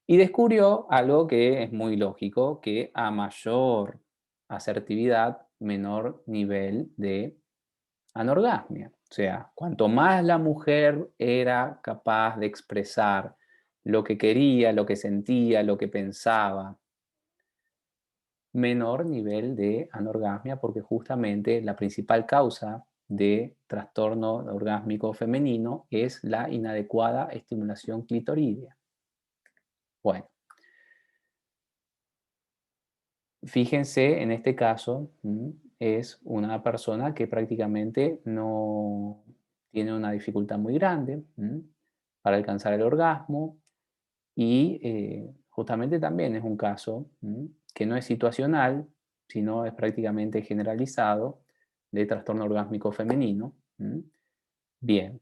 Y descubrió algo que es muy lógico, que a mayor asertividad, menor nivel de anorgasmia. O sea, cuanto más la mujer era capaz de expresar lo que quería, lo que sentía, lo que pensaba, menor nivel de anorgasmia, porque justamente la principal causa de trastorno orgásmico femenino es la inadecuada estimulación clitoridea. Bueno, fíjense, en este caso, es una persona que prácticamente no tiene una dificultad muy grande para alcanzar el orgasmo y justamente también es un caso que no es situacional, sino es prácticamente generalizado de trastorno orgásmico femenino. Bien.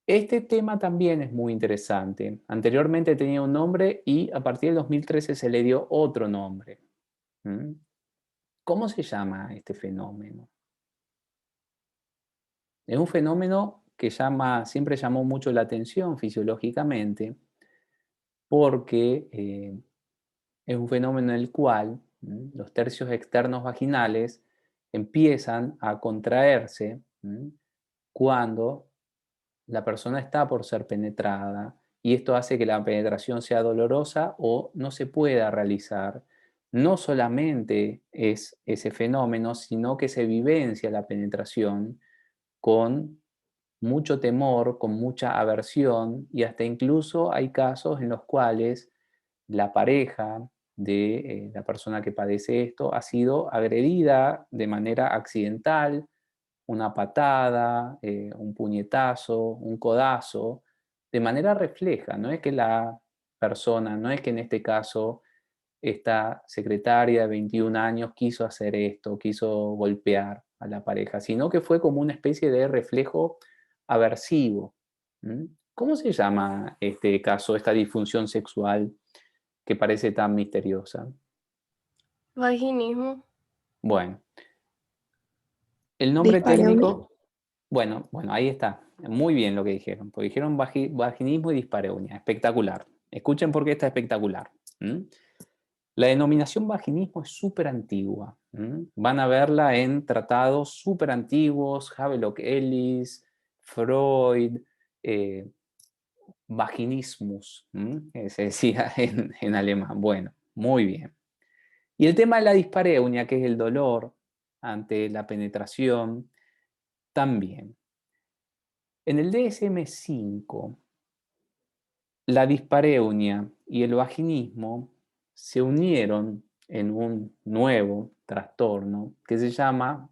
Este tema también es muy interesante. Anteriormente tenía un nombre y a partir del 2013 se le dio otro nombre. ¿Mm? ¿Cómo se llama este fenómeno? Es un fenómeno que siempre llamó mucho la atención fisiológicamente porque es un fenómeno en el cual los tercios externos vaginales empiezan a contraerse cuando la persona está por ser penetrada y esto hace que la penetración sea dolorosa o no se pueda realizar. No solamente es ese fenómeno, sino que se vivencia la penetración con mucho temor, con mucha aversión y hasta incluso hay casos en los cuales la pareja de la persona que padece esto ha sido agredida de manera accidental, una patada, un puñetazo, un codazo, de manera refleja. No es que la persona, no es que en este caso esta secretaria de 21 años quiso hacer esto, quiso golpear a la pareja, sino que fue como una especie de reflejo aversivo. ¿Cómo se llama este caso, esta disfunción sexual que parece tan misteriosa? Vaginismo. Bueno, el nombre Dispareunia. técnico, bueno, ahí está. Muy bien lo que dijeron, porque dijeron vaginismo y dispareunia. Espectacular. Escuchen por qué está espectacular. La denominación vaginismo es súper antigua. Van a verla en tratados súper antiguos, Havelock Ellis, Freud, vaginismus, que se decía en alemán. Bueno, muy bien. Y el tema de la dispareunia, que es el dolor ante la penetración, también. En el DSM-5, la dispareunia y el vaginismo se unieron en un nuevo trastorno que se llama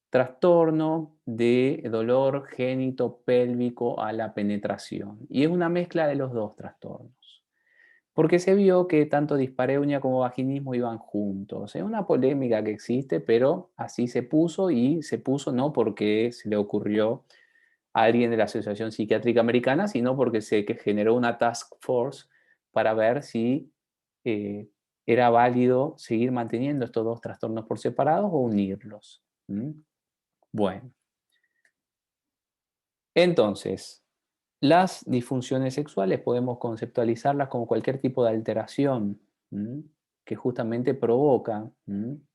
trastorno de dolor génito-pélvico a la penetración. Y es una mezcla de los dos trastornos. Porque se vio que tanto dispareunia como vaginismo iban juntos. Es una polémica que existe, pero así se puso y se puso no porque se le ocurrió a alguien de la Asociación Psiquiátrica Americana, sino porque se generó una task force para ver si era válido seguir manteniendo estos dos trastornos por separados o unirlos. Bueno, entonces, las disfunciones sexuales podemos conceptualizarlas como cualquier tipo de alteración que justamente provoca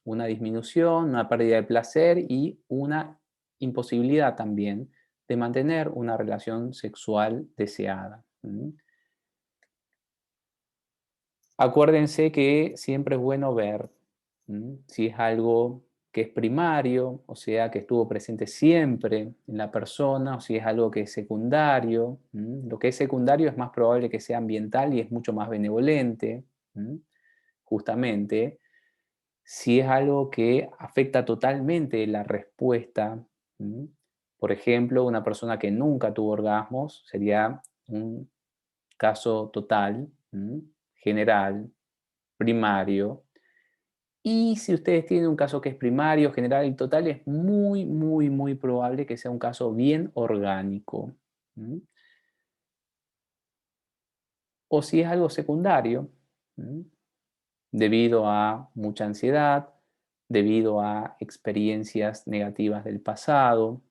una disminución, una pérdida de placer y una imposibilidad también de mantener una relación sexual deseada. Acuérdense que siempre es bueno ver si es algo que es primario, o sea, que estuvo presente siempre en la persona, o si es algo que es secundario. Lo que es secundario es más probable que sea ambiental y es mucho más benevolente, justamente. Si es algo que afecta totalmente la respuesta, por ejemplo, una persona que nunca tuvo orgasmos sería un caso total, general, primario. Y si ustedes tienen un caso que es primario, general y total, es muy, muy, muy probable que sea un caso bien orgánico. O si es algo secundario, debido a mucha ansiedad, debido a experiencias negativas del pasado,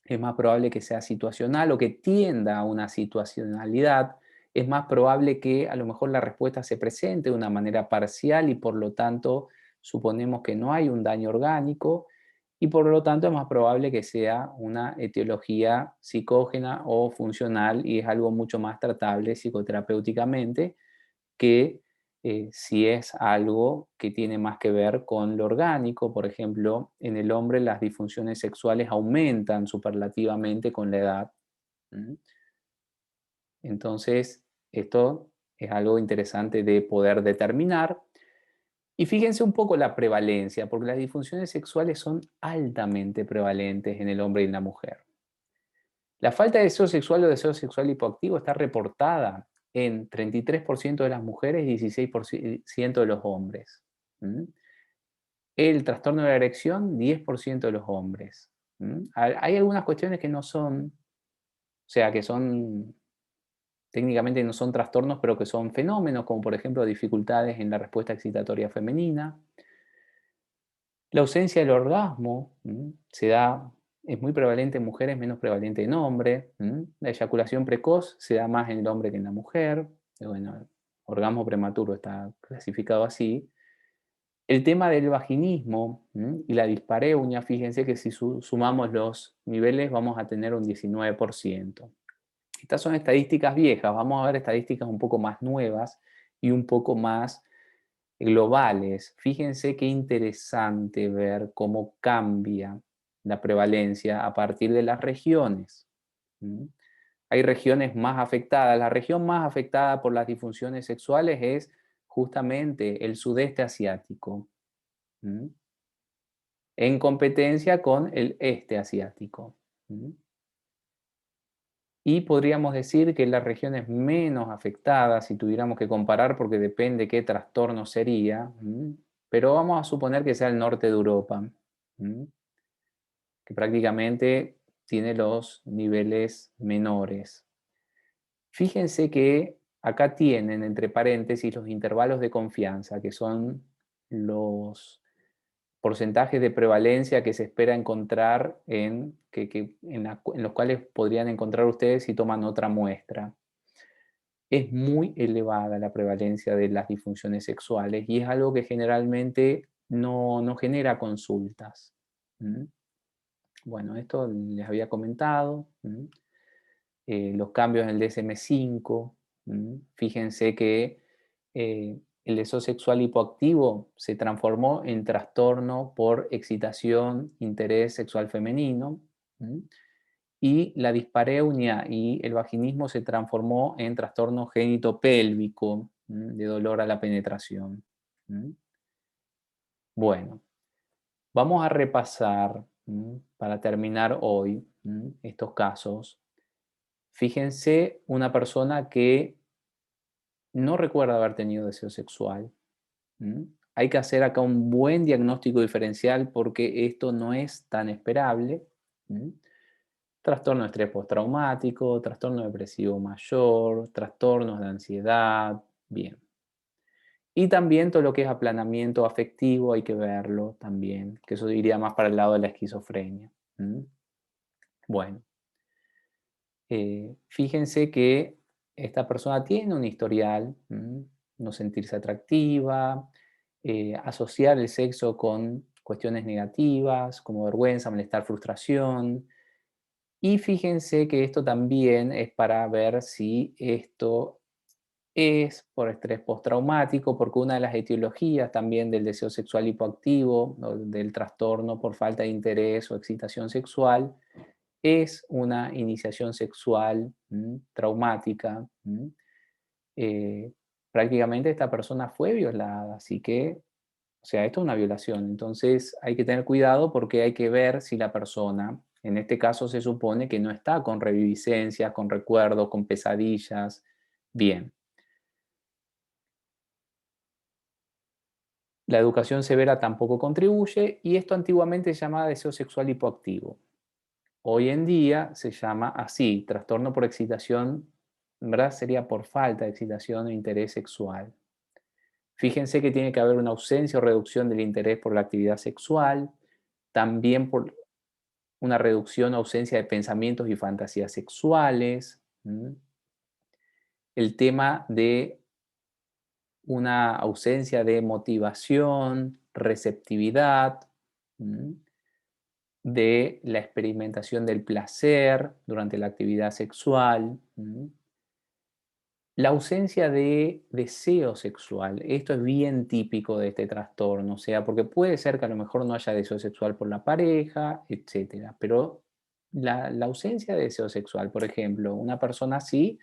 es más probable que sea situacional o que tienda a una situacionalidad, es más probable que a lo mejor la respuesta se presente de una manera parcial y por lo tanto suponemos que no hay un daño orgánico y por lo tanto es más probable que sea una etiología psicógena o funcional y es algo mucho más tratable psicoterapéuticamente que si es algo que tiene más que ver con lo orgánico. Por ejemplo, en el hombre las disfunciones sexuales aumentan superlativamente con la edad. ¿Mm? Entonces, esto es algo interesante de poder determinar. Y fíjense un poco la prevalencia, porque las disfunciones sexuales son altamente prevalentes en el hombre y en la mujer. La falta de deseo sexual o deseo sexual hipoactivo está reportada en 33% de las mujeres y 16% de los hombres. ¿Mm? El trastorno de la erección, 10% de los hombres. ¿Mm? Hay algunas cuestiones que no son, o sea, que son, técnicamente no son trastornos, pero que son fenómenos, como por ejemplo dificultades en la respuesta excitatoria femenina. La ausencia del orgasmo se da, es muy prevalente en mujeres, menos prevalente en hombres. La eyaculación precoz se da más en el hombre que en la mujer. Bueno, el orgasmo prematuro está clasificado así. El tema del vaginismo y la dispareunia, fíjense que si sumamos los niveles vamos a tener un 19%. Estas son estadísticas viejas, vamos a ver estadísticas un poco más nuevas y un poco más globales. Fíjense qué interesante ver cómo cambia la prevalencia a partir de las regiones. Hay regiones más afectadas. La región más afectada por las disfunciones sexuales es justamente el sudeste asiático, en competencia con el este asiático. Y podríamos decir que las regiones menos afectadas, si tuviéramos que comparar, porque depende qué trastorno sería, pero vamos a suponer que sea el norte de Europa, que prácticamente tiene los niveles menores. Fíjense que acá tienen entre paréntesis los intervalos de confianza, que son los porcentajes de prevalencia que se espera encontrar en los cuales podrían encontrar ustedes si toman otra muestra. Es muy elevada la prevalencia de las disfunciones sexuales y es algo que generalmente no genera consultas. Bueno, esto les había comentado. Los cambios en el DSM-5. Fíjense que el deseo sexual hipoactivo se transformó en trastorno por excitación, interés sexual femenino. Y la dispareunia y el vaginismo se transformó en trastorno genitopélvico, de dolor a la penetración. Bueno, vamos a repasar, para terminar hoy, estos casos. Fíjense una persona que no recuerda haber tenido deseo sexual. Hay que hacer acá un buen diagnóstico diferencial porque esto no es tan esperable. Trastorno de estrés postraumático, trastorno depresivo mayor, trastornos de ansiedad, bien. Y también todo lo que es aplanamiento afectivo hay que verlo también, que eso iría más para el lado de la esquizofrenia. Bueno, fíjense que esta persona tiene un historial, no sentirse atractiva, asociar el sexo con cuestiones negativas como vergüenza, malestar, frustración. Y fíjense que esto también es para ver si esto es por estrés postraumático, porque una de las etiologías también del deseo sexual hipoactivo, o del trastorno por falta de interés o excitación sexual, es una iniciación sexual traumática. Eh, Prácticamente esta persona fue violada, así que, o sea, esto es una violación. Entonces hay que tener cuidado porque hay que ver si la persona, en este caso se supone que no está con reviviscencias, con recuerdos, con pesadillas. Bien. La educación severa tampoco contribuye y esto antiguamente se llamaba deseo sexual hipoactivo. Hoy en día se llama así, trastorno por excitación, en verdad sería por falta de excitación o interés sexual. Fíjense que tiene que haber una ausencia o reducción del interés por la actividad sexual, también por una reducción o ausencia de pensamientos y fantasías sexuales. El tema de una ausencia de motivación, receptividad, de la experimentación del placer durante la actividad sexual. La ausencia de deseo sexual, esto es bien típico de este trastorno, o sea, porque puede ser que a lo mejor no haya deseo sexual por la pareja, etcétera, pero la ausencia de deseo sexual, por ejemplo, una persona así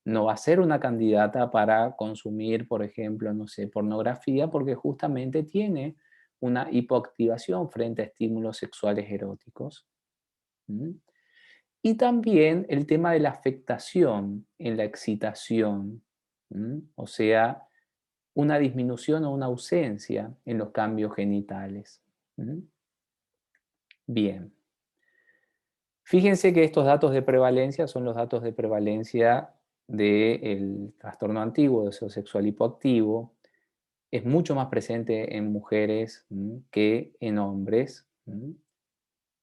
no va a ser una candidata para consumir, por ejemplo, no sé, pornografía, porque justamente tiene una hipoactivación frente a estímulos sexuales eróticos. ¿Mm? Y también el tema de la afectación en la excitación, o sea, una disminución o una ausencia en los cambios genitales. ¿Mm? Bien. Fíjense que estos datos de prevalencia son los datos de prevalencia del trastorno antiguo, deseo sexual hipoactivo. Es mucho más presente en mujeres que en hombres.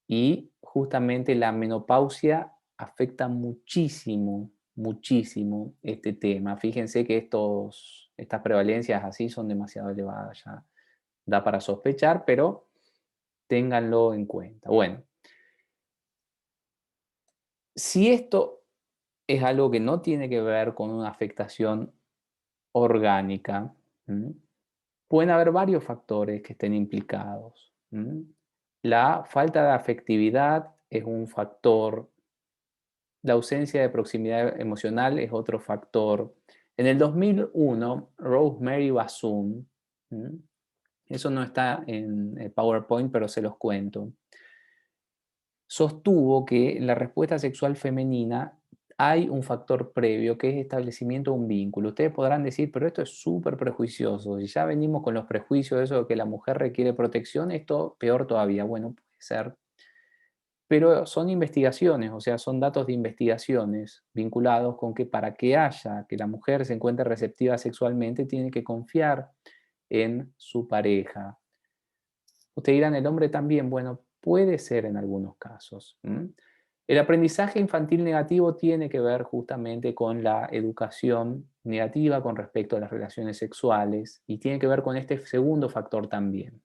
Y justamente la menopausia afecta muchísimo, muchísimo este tema. Fíjense que estas prevalencias así son demasiado elevadas, ya da para sospechar, pero ténganlo en cuenta. Bueno, si esto es algo que no tiene que ver con una afectación orgánica, ¿m? Pueden haber varios factores que estén implicados. La falta de afectividad es un factor. La ausencia de proximidad emocional es otro factor. En el 2001, Rosemary Bassoon, eso no está en el PowerPoint, pero se los cuento, sostuvo que en la respuesta sexual femenina hay un factor previo que es establecimiento de un vínculo. Ustedes podrán decir, pero esto es súper prejuicioso. Si ya venimos con los prejuicios de eso de que la mujer requiere protección, esto peor todavía. Bueno, puede ser. Pero son investigaciones, o sea, son datos de investigaciones vinculados con que para que la mujer se encuentre receptiva sexualmente, tiene que confiar en su pareja. Ustedes dirán, el hombre también, bueno, puede ser en algunos casos. El aprendizaje infantil negativo tiene que ver justamente con la educación negativa con respecto a las relaciones sexuales y tiene que ver con este segundo factor también.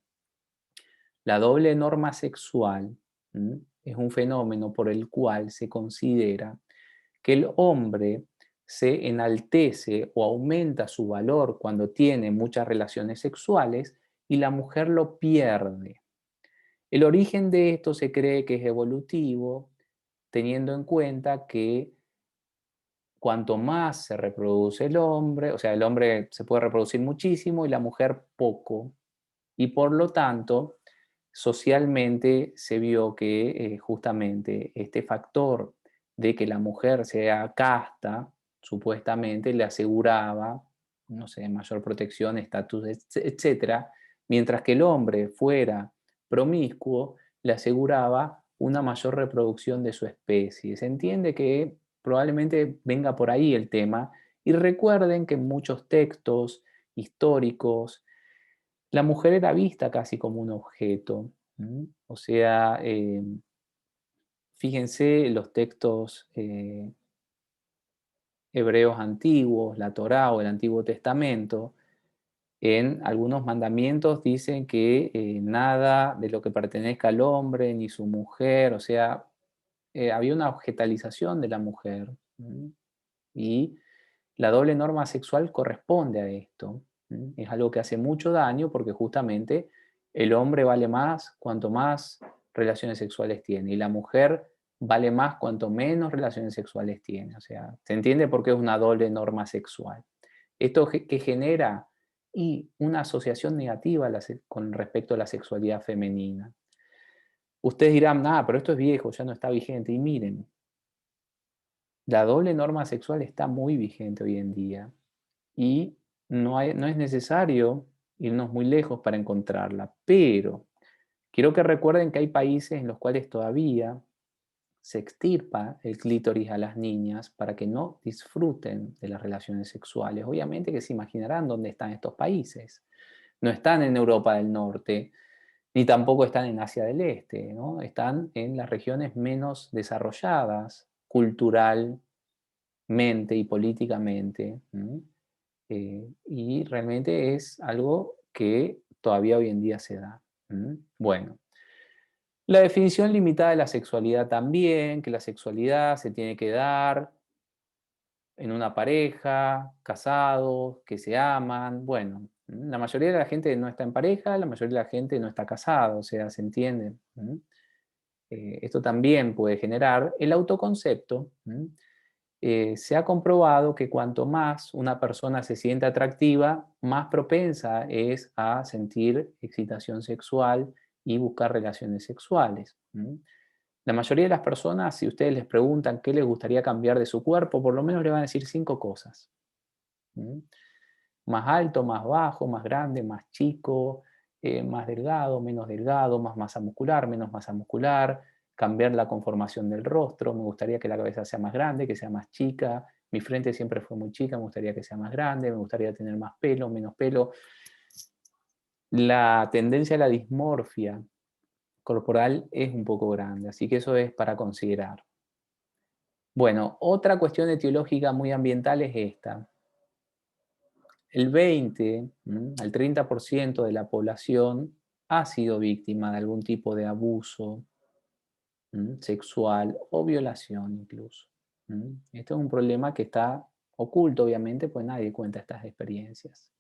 La doble norma sexual es un fenómeno por el cual se considera que el hombre se enaltece o aumenta su valor cuando tiene muchas relaciones sexuales y la mujer lo pierde. El origen de esto se cree que es evolutivo, teniendo en cuenta que cuanto más se reproduce el hombre, o sea, el hombre se puede reproducir muchísimo y la mujer poco, y por lo tanto, socialmente se vio que justamente este factor de que la mujer sea casta, supuestamente le aseguraba, no sé, mayor protección, estatus, etcétera, mientras que el hombre fuera promiscuo, le aseguraba una mayor reproducción de su especie. Se entiende que probablemente venga por ahí el tema, y recuerden que en muchos textos históricos, la mujer era vista casi como un objeto. O sea, fíjense los textos hebreos antiguos, la Torá o el Antiguo Testamento, en algunos mandamientos dicen que nada de lo que pertenezca al hombre ni su mujer, o sea, había una objetalización de la mujer. Y la doble norma sexual corresponde a esto. Es algo que hace mucho daño porque justamente el hombre vale más cuanto más relaciones sexuales tiene y la mujer vale más cuanto menos relaciones sexuales tiene. O sea, ¿se entiende por qué es una doble norma sexual? Esto que genera y una asociación negativa con respecto a la sexualidad femenina. Ustedes dirán, nada, pero esto es viejo, ya no está vigente. Y miren, la doble norma sexual está muy vigente hoy en día y no es necesario irnos muy lejos para encontrarla, pero quiero que recuerden que hay países en los cuales todavía se extirpa el clítoris a las niñas para que no disfruten de las relaciones sexuales. Obviamente que se imaginarán dónde están estos países. No están en Europa del Norte, ni tampoco están en Asia del Este, ¿no? Están en las regiones menos desarrolladas culturalmente y políticamente. Y realmente es algo que todavía hoy en día se da. Bueno, la definición limitada de la sexualidad también, que la sexualidad se tiene que dar en una pareja, casados, que se aman. Bueno, la mayoría de la gente no está en pareja, la mayoría de la gente no está casada, o sea, ¿se entiende? Esto también puede generar el autoconcepto. Se ha comprobado que cuanto más una persona se siente atractiva, más propensa es a sentir excitación sexual y buscar relaciones sexuales. La mayoría de las personas, si ustedes les preguntan qué les gustaría cambiar de su cuerpo, por lo menos le van a decir 5 cosas. Más alto, más bajo, más grande, más chico, más delgado, menos delgado, más masa muscular, menos masa muscular, cambiar la conformación del rostro, me gustaría que la cabeza sea más grande, que sea más chica, mi frente siempre fue muy chica, me gustaría que sea más grande, me gustaría tener más pelo, menos pelo. La tendencia a la dismorfia corporal es un poco grande, así que eso es para considerar. Bueno, otra cuestión etiológica muy ambiental es esta. El 20 al 30% de la población ha sido víctima de algún tipo de abuso sexual o violación incluso. Este es un problema que está oculto, obviamente, pues nadie cuenta estas experiencias.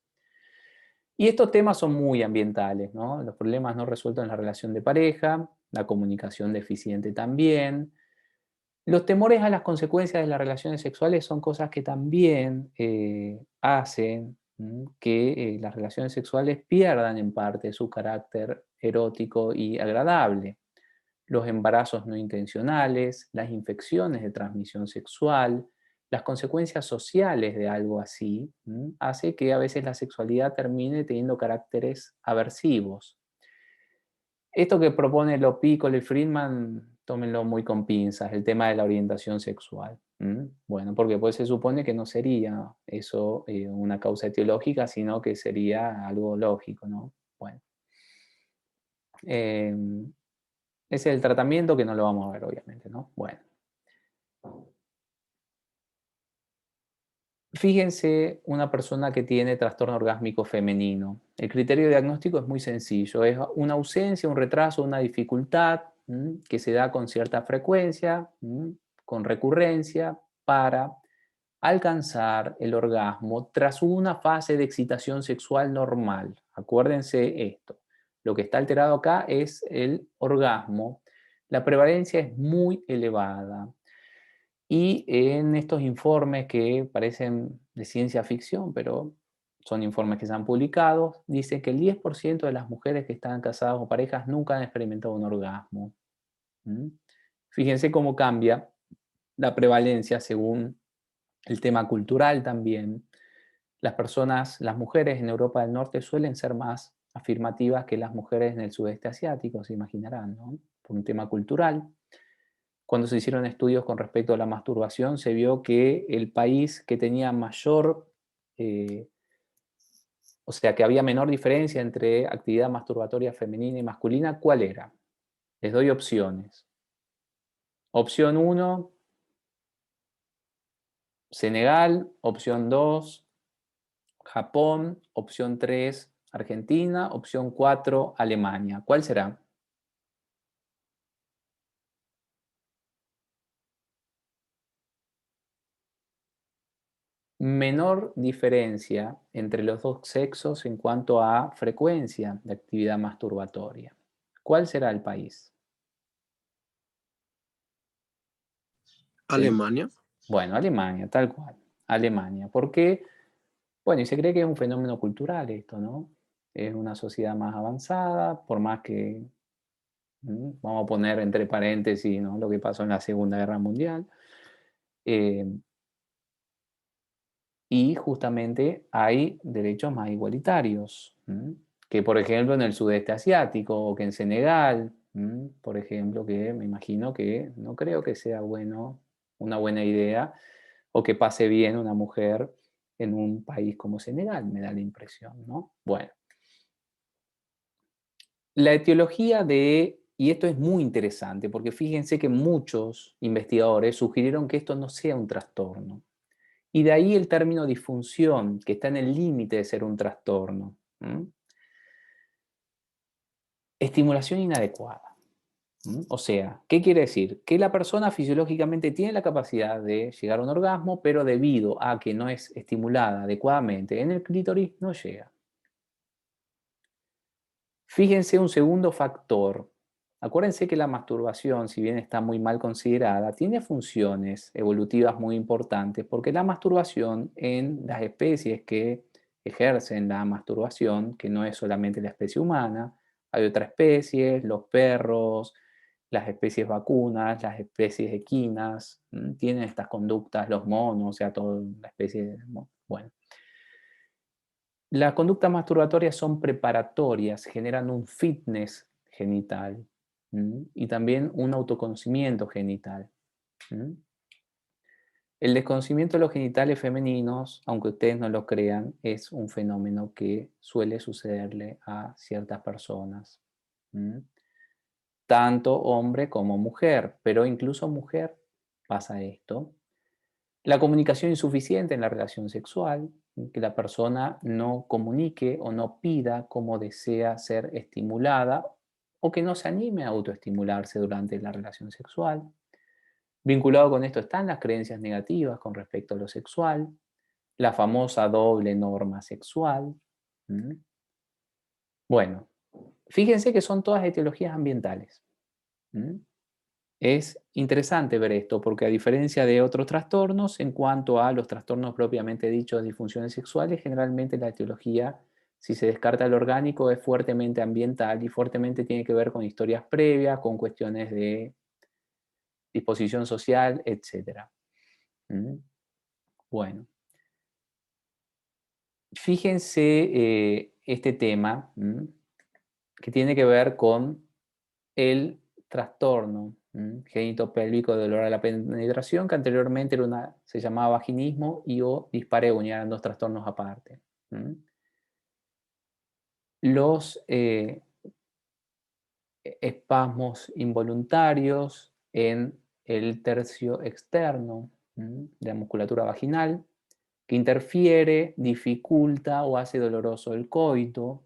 Y estos temas son muy ambientales, ¿no? Los problemas no resueltos en la relación de pareja, la comunicación deficiente también. Los temores a las consecuencias de las relaciones sexuales son cosas que también hacen que las relaciones sexuales pierdan en parte su carácter erótico y agradable. Los embarazos no intencionales, las infecciones de transmisión sexual, las consecuencias sociales de algo así, hace que a veces la sexualidad termine teniendo caracteres aversivos. Esto que propone Lopi, Cole y Friedman, tómenlo muy con pinzas, el tema de la orientación sexual. Bueno, porque pues se supone que no sería eso una causa etiológica, sino que sería algo lógico, ¿no? Bueno. Ese es el tratamiento que no lo vamos a ver, obviamente, ¿no? Bueno. Fíjense una persona que tiene trastorno orgásmico femenino. El criterio diagnóstico es muy sencillo. Es una ausencia, un retraso, una dificultad que se da con cierta frecuencia, con recurrencia, para alcanzar el orgasmo tras una fase de excitación sexual normal. Acuérdense esto. Lo que está alterado acá es el orgasmo. La prevalencia es muy elevada. Y en estos informes que parecen de ciencia ficción, pero son informes que se han publicado, dice que el 10% de las mujeres que están casadas o parejas nunca han experimentado un orgasmo. Fíjense cómo cambia la prevalencia según el tema cultural también. Las personas, las mujeres en Europa del Norte suelen ser más afirmativas que las mujeres en el sudeste asiático, se imaginarán, ¿no? Por un tema cultural. Cuando se hicieron estudios con respecto a la masturbación, se vio que el país que tenía mayor, o sea, que había menor diferencia entre actividad masturbatoria femenina y masculina, ¿cuál era? Les doy opciones. Opción 1, Senegal. Opción 2, Japón. Opción 3, Argentina. Opción 4, Alemania. ¿Cuál será? Menor diferencia entre los dos sexos en cuanto a frecuencia de actividad masturbatoria. ¿Cuál será el país? ¿Sí? Alemania. Bueno, Alemania, tal cual. Alemania. ¿Por qué? Bueno, y se cree que es un fenómeno cultural esto, ¿no? Es una sociedad más avanzada, por más que, vamos a poner entre paréntesis, ¿no?, lo que pasó en la Segunda Guerra Mundial. Y justamente hay derechos más igualitarios, que por ejemplo en el sudeste asiático o que en Senegal, por ejemplo, que me imagino que no creo que sea una buena idea o que pase bien una mujer en un país como Senegal, me da la impresión, ¿no? Bueno, la etiología y esto es muy interesante porque fíjense que muchos investigadores sugirieron que esto no sea un trastorno. Y de ahí el término disfunción, que está en el límite de ser un trastorno. Estimulación inadecuada. O sea, ¿qué quiere decir? Que la persona fisiológicamente tiene la capacidad de llegar a un orgasmo, pero debido a que no es estimulada adecuadamente en el clítoris, no llega. Fíjense un segundo factor. Acuérdense que la masturbación, si bien está muy mal considerada, tiene funciones evolutivas muy importantes, porque la masturbación en las especies que ejercen la masturbación, que no es solamente la especie humana, hay otras especies, los perros, las especies vacunas, las especies equinas, tienen estas conductas, los monos, o sea, toda la especie de... Bueno. Las conductas masturbatorias son preparatorias, generan un fitness genital y también un autoconocimiento genital. El desconocimiento de los genitales femeninos, aunque ustedes no lo crean, es un fenómeno que suele sucederle a ciertas personas. Tanto hombre como mujer, pero incluso mujer pasa esto. La comunicación insuficiente en la relación sexual, que la persona no comunique o no pida cómo desea ser estimulada o que no se anime a autoestimularse durante la relación sexual. Vinculado con esto están las creencias negativas con respecto a lo sexual, la famosa doble norma sexual. Bueno, fíjense que son todas etiologías ambientales. Es interesante ver esto porque a diferencia de otros trastornos, en cuanto a los trastornos propiamente dichos de disfunciones sexuales, generalmente la etiología, si se descarta el orgánico, es fuertemente ambiental y fuertemente tiene que ver con historias previas, con cuestiones de disposición social, etc. Bueno, fíjense este tema que tiene que ver con el trastorno genitopélvico de dolor a la penetración, que anteriormente se llamaba vaginismo y o dispareunia, eran dos trastornos aparte. Los espasmos involuntarios en el tercio externo de la musculatura vaginal, que interfiere, dificulta o hace doloroso el coito.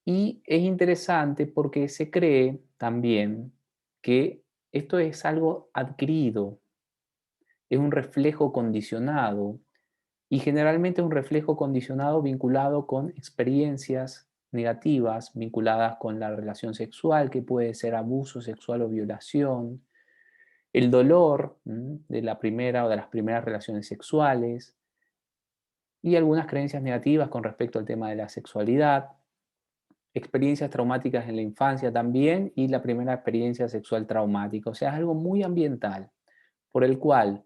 Y es interesante porque se cree también que esto es algo adquirido, es un reflejo condicionado y generalmente un reflejo condicionado vinculado con experiencias negativas vinculadas con la relación sexual, que puede ser abuso sexual o violación, el dolor de la primera o de las primeras relaciones sexuales y algunas creencias negativas con respecto al tema de la sexualidad, experiencias traumáticas en la infancia también y la primera experiencia sexual traumática. O sea, es algo muy ambiental por el cual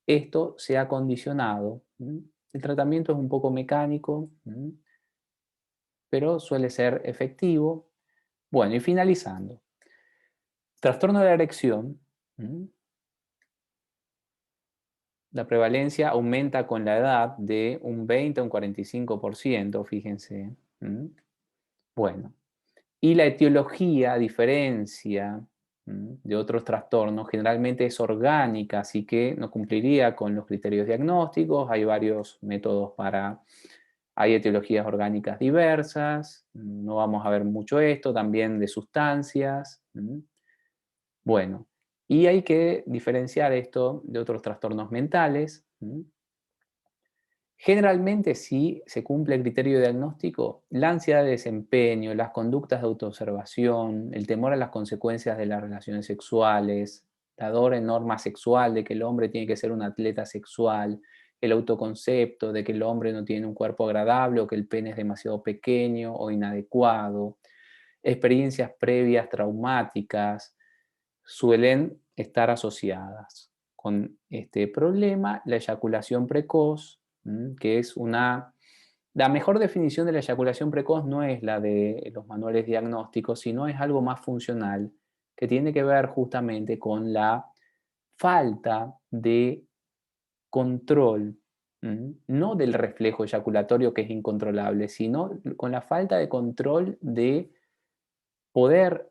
esto se ha condicionado. El tratamiento es un poco mecánico, pero suele ser efectivo. Bueno, y finalizando. Trastorno de la erección. La prevalencia aumenta con la edad de un 20 a un 45%, fíjense. Bueno, y la etiología, a diferencia de otros trastornos, generalmente es orgánica, así que no cumpliría con los criterios diagnósticos. Hay varios métodos hay etiologías orgánicas diversas, no vamos a ver mucho esto, también de sustancias. Bueno, y hay que diferenciar esto de otros trastornos mentales. Generalmente, si se cumple el criterio diagnóstico, la ansiedad de desempeño, las conductas de autoobservación, el temor a las consecuencias de las relaciones sexuales, la doble norma sexual de que el hombre tiene que ser un atleta sexual, el autoconcepto de que el hombre no tiene un cuerpo agradable o que el pene es demasiado pequeño o inadecuado, experiencias previas traumáticas, suelen estar asociadas con este problema. La eyaculación precoz, que es la mejor definición de la eyaculación precoz no es la de los manuales diagnósticos, sino es algo más funcional, que tiene que ver justamente con la falta de control, no del reflejo eyaculatorio que es incontrolable, sino con la falta de control de poder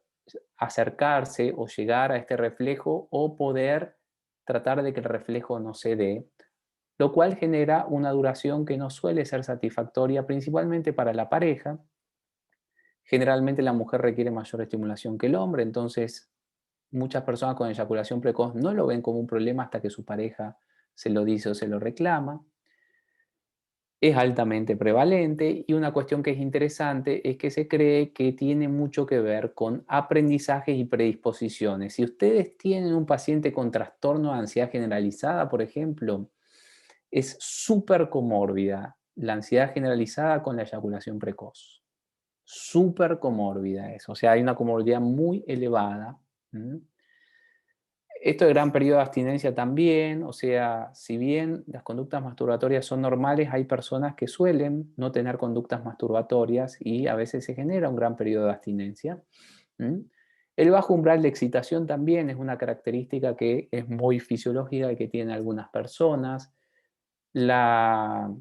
acercarse o llegar a este reflejo o poder tratar de que el reflejo no se dé, lo cual genera una duración que no suele ser satisfactoria, principalmente para la pareja, Generalmente la mujer requiere mayor estimulación que el hombre, entonces muchas personas con eyaculación precoz no lo ven como un problema hasta que su pareja se lo dice o se lo reclama. Es altamente prevalente y una cuestión que es interesante es que se cree que tiene mucho que ver con aprendizajes y predisposiciones. Si ustedes tienen un paciente con trastorno de ansiedad generalizada, por ejemplo, es súper comórbida la ansiedad generalizada con la eyaculación precoz. Súper comórbida es, o sea, hay una comorbilidad muy elevada. ¿Mm? Esto de gran periodo de abstinencia también, o sea, si bien las conductas masturbatorias son normales, hay personas que suelen no tener conductas masturbatorias y a veces se genera un gran periodo de abstinencia. ¿Mm? El bajo umbral de excitación también es una característica que es muy fisiológica y que tienen algunas personas. La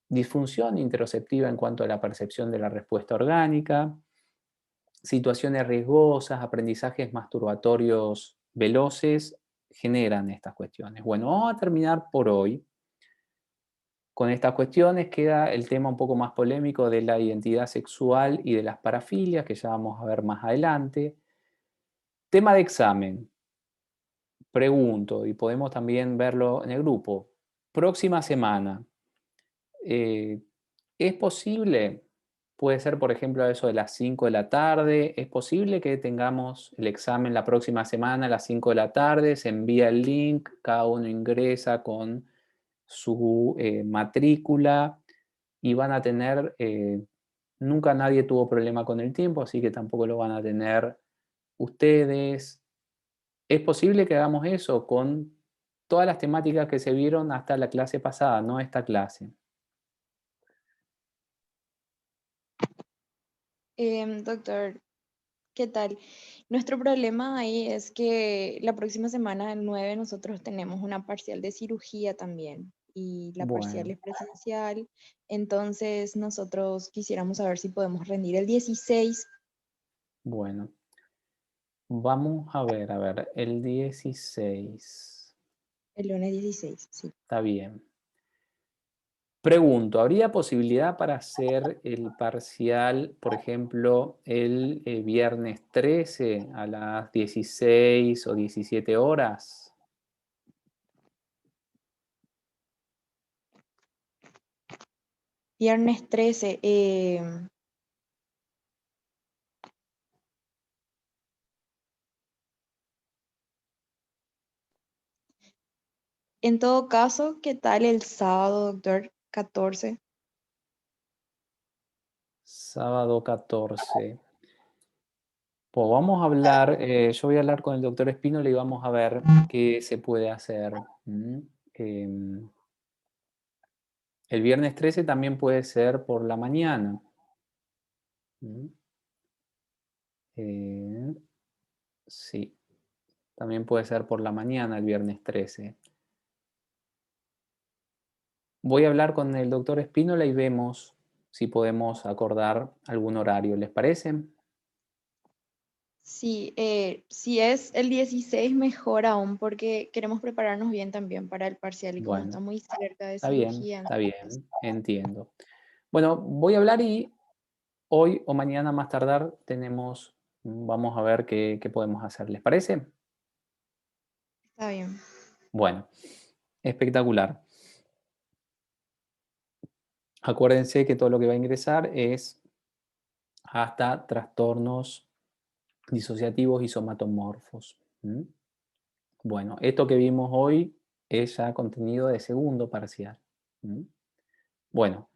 disfunción interoceptiva en cuanto a la percepción de la respuesta orgánica, situaciones riesgosas, aprendizajes masturbatorios veloces, generan estas cuestiones. Bueno, vamos a terminar por hoy con estas cuestiones. Queda el tema un poco más polémico de la identidad sexual y de las parafilias, que ya vamos a ver más adelante. Tema de examen. Pregunto, y podemos también verlo en el grupo. Próxima semana, ¿es posible? Puede ser, por ejemplo, a eso de las 5 de la tarde. ¿Es posible que tengamos el examen la próxima semana a las 5 de la tarde? Se envía el link, cada uno ingresa con su matrícula y van a tener, nunca nadie tuvo problema con el tiempo, así que tampoco lo van a tener ustedes. ¿Es posible que hagamos eso con todas las temáticas que se vieron hasta la clase pasada, no esta clase? Doctor, ¿qué tal? Nuestro problema ahí es que la próxima semana, el 9, nosotros tenemos una parcial de cirugía también y la parcial Bueno, es presencial. Entonces, nosotros quisiéramos saber si podemos rendir el 16, bueno. Vamos a ver, el 16. el lunes 16, sí. Está bien. Pregunto, ¿habría posibilidad para hacer el parcial, por ejemplo, el viernes 13 a las 16 o 17 horas? Viernes 13, en todo caso, ¿qué tal el sábado, doctor? 14. Sábado 14. Pues vamos a hablar, yo voy a hablar con el doctor Espínola y vamos a ver qué se puede hacer. Em, el viernes 13 también puede ser por la mañana. ¿Mm? Eh, sí, también puede ser por la mañana el viernes 13. Voy a hablar con el doctor Espínola y vemos si podemos acordar algún horario. ¿Les parece? Sí, si es el 16, mejor aún, porque queremos prepararnos bien también para el parcial y como está Bueno, muy cerca de cirugía, está entonces, bien, entiendo. Bueno, voy a hablar y hoy o mañana más tardar vamos a ver qué podemos hacer. ¿Les parece? está bien. Bueno, espectacular. Acuérdense que todo lo que va a ingresar es hasta trastornos disociativos y somatomorfos. ¿Mm? Bueno, esto que vimos hoy es ya contenido de segundo parcial. ¿Mm? Bueno,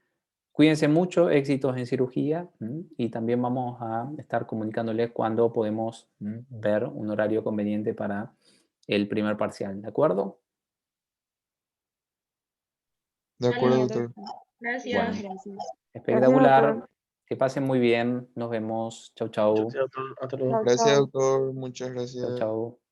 cuídense mucho, éxitos en cirugía y también vamos a estar comunicándoles cuándo podemos ver un horario conveniente para el primer parcial, ¿de acuerdo? De acuerdo, Vale, doctor. Muchas gracias. Bueno, gracias. Gracias, espectacular. doctor. Que pasen muy bien. Nos vemos. Chau, Muchas chau. gracias, doctor. Hasta luego. Chao, Gracias, chao. doctor. Muchas Chau, gracias. chau.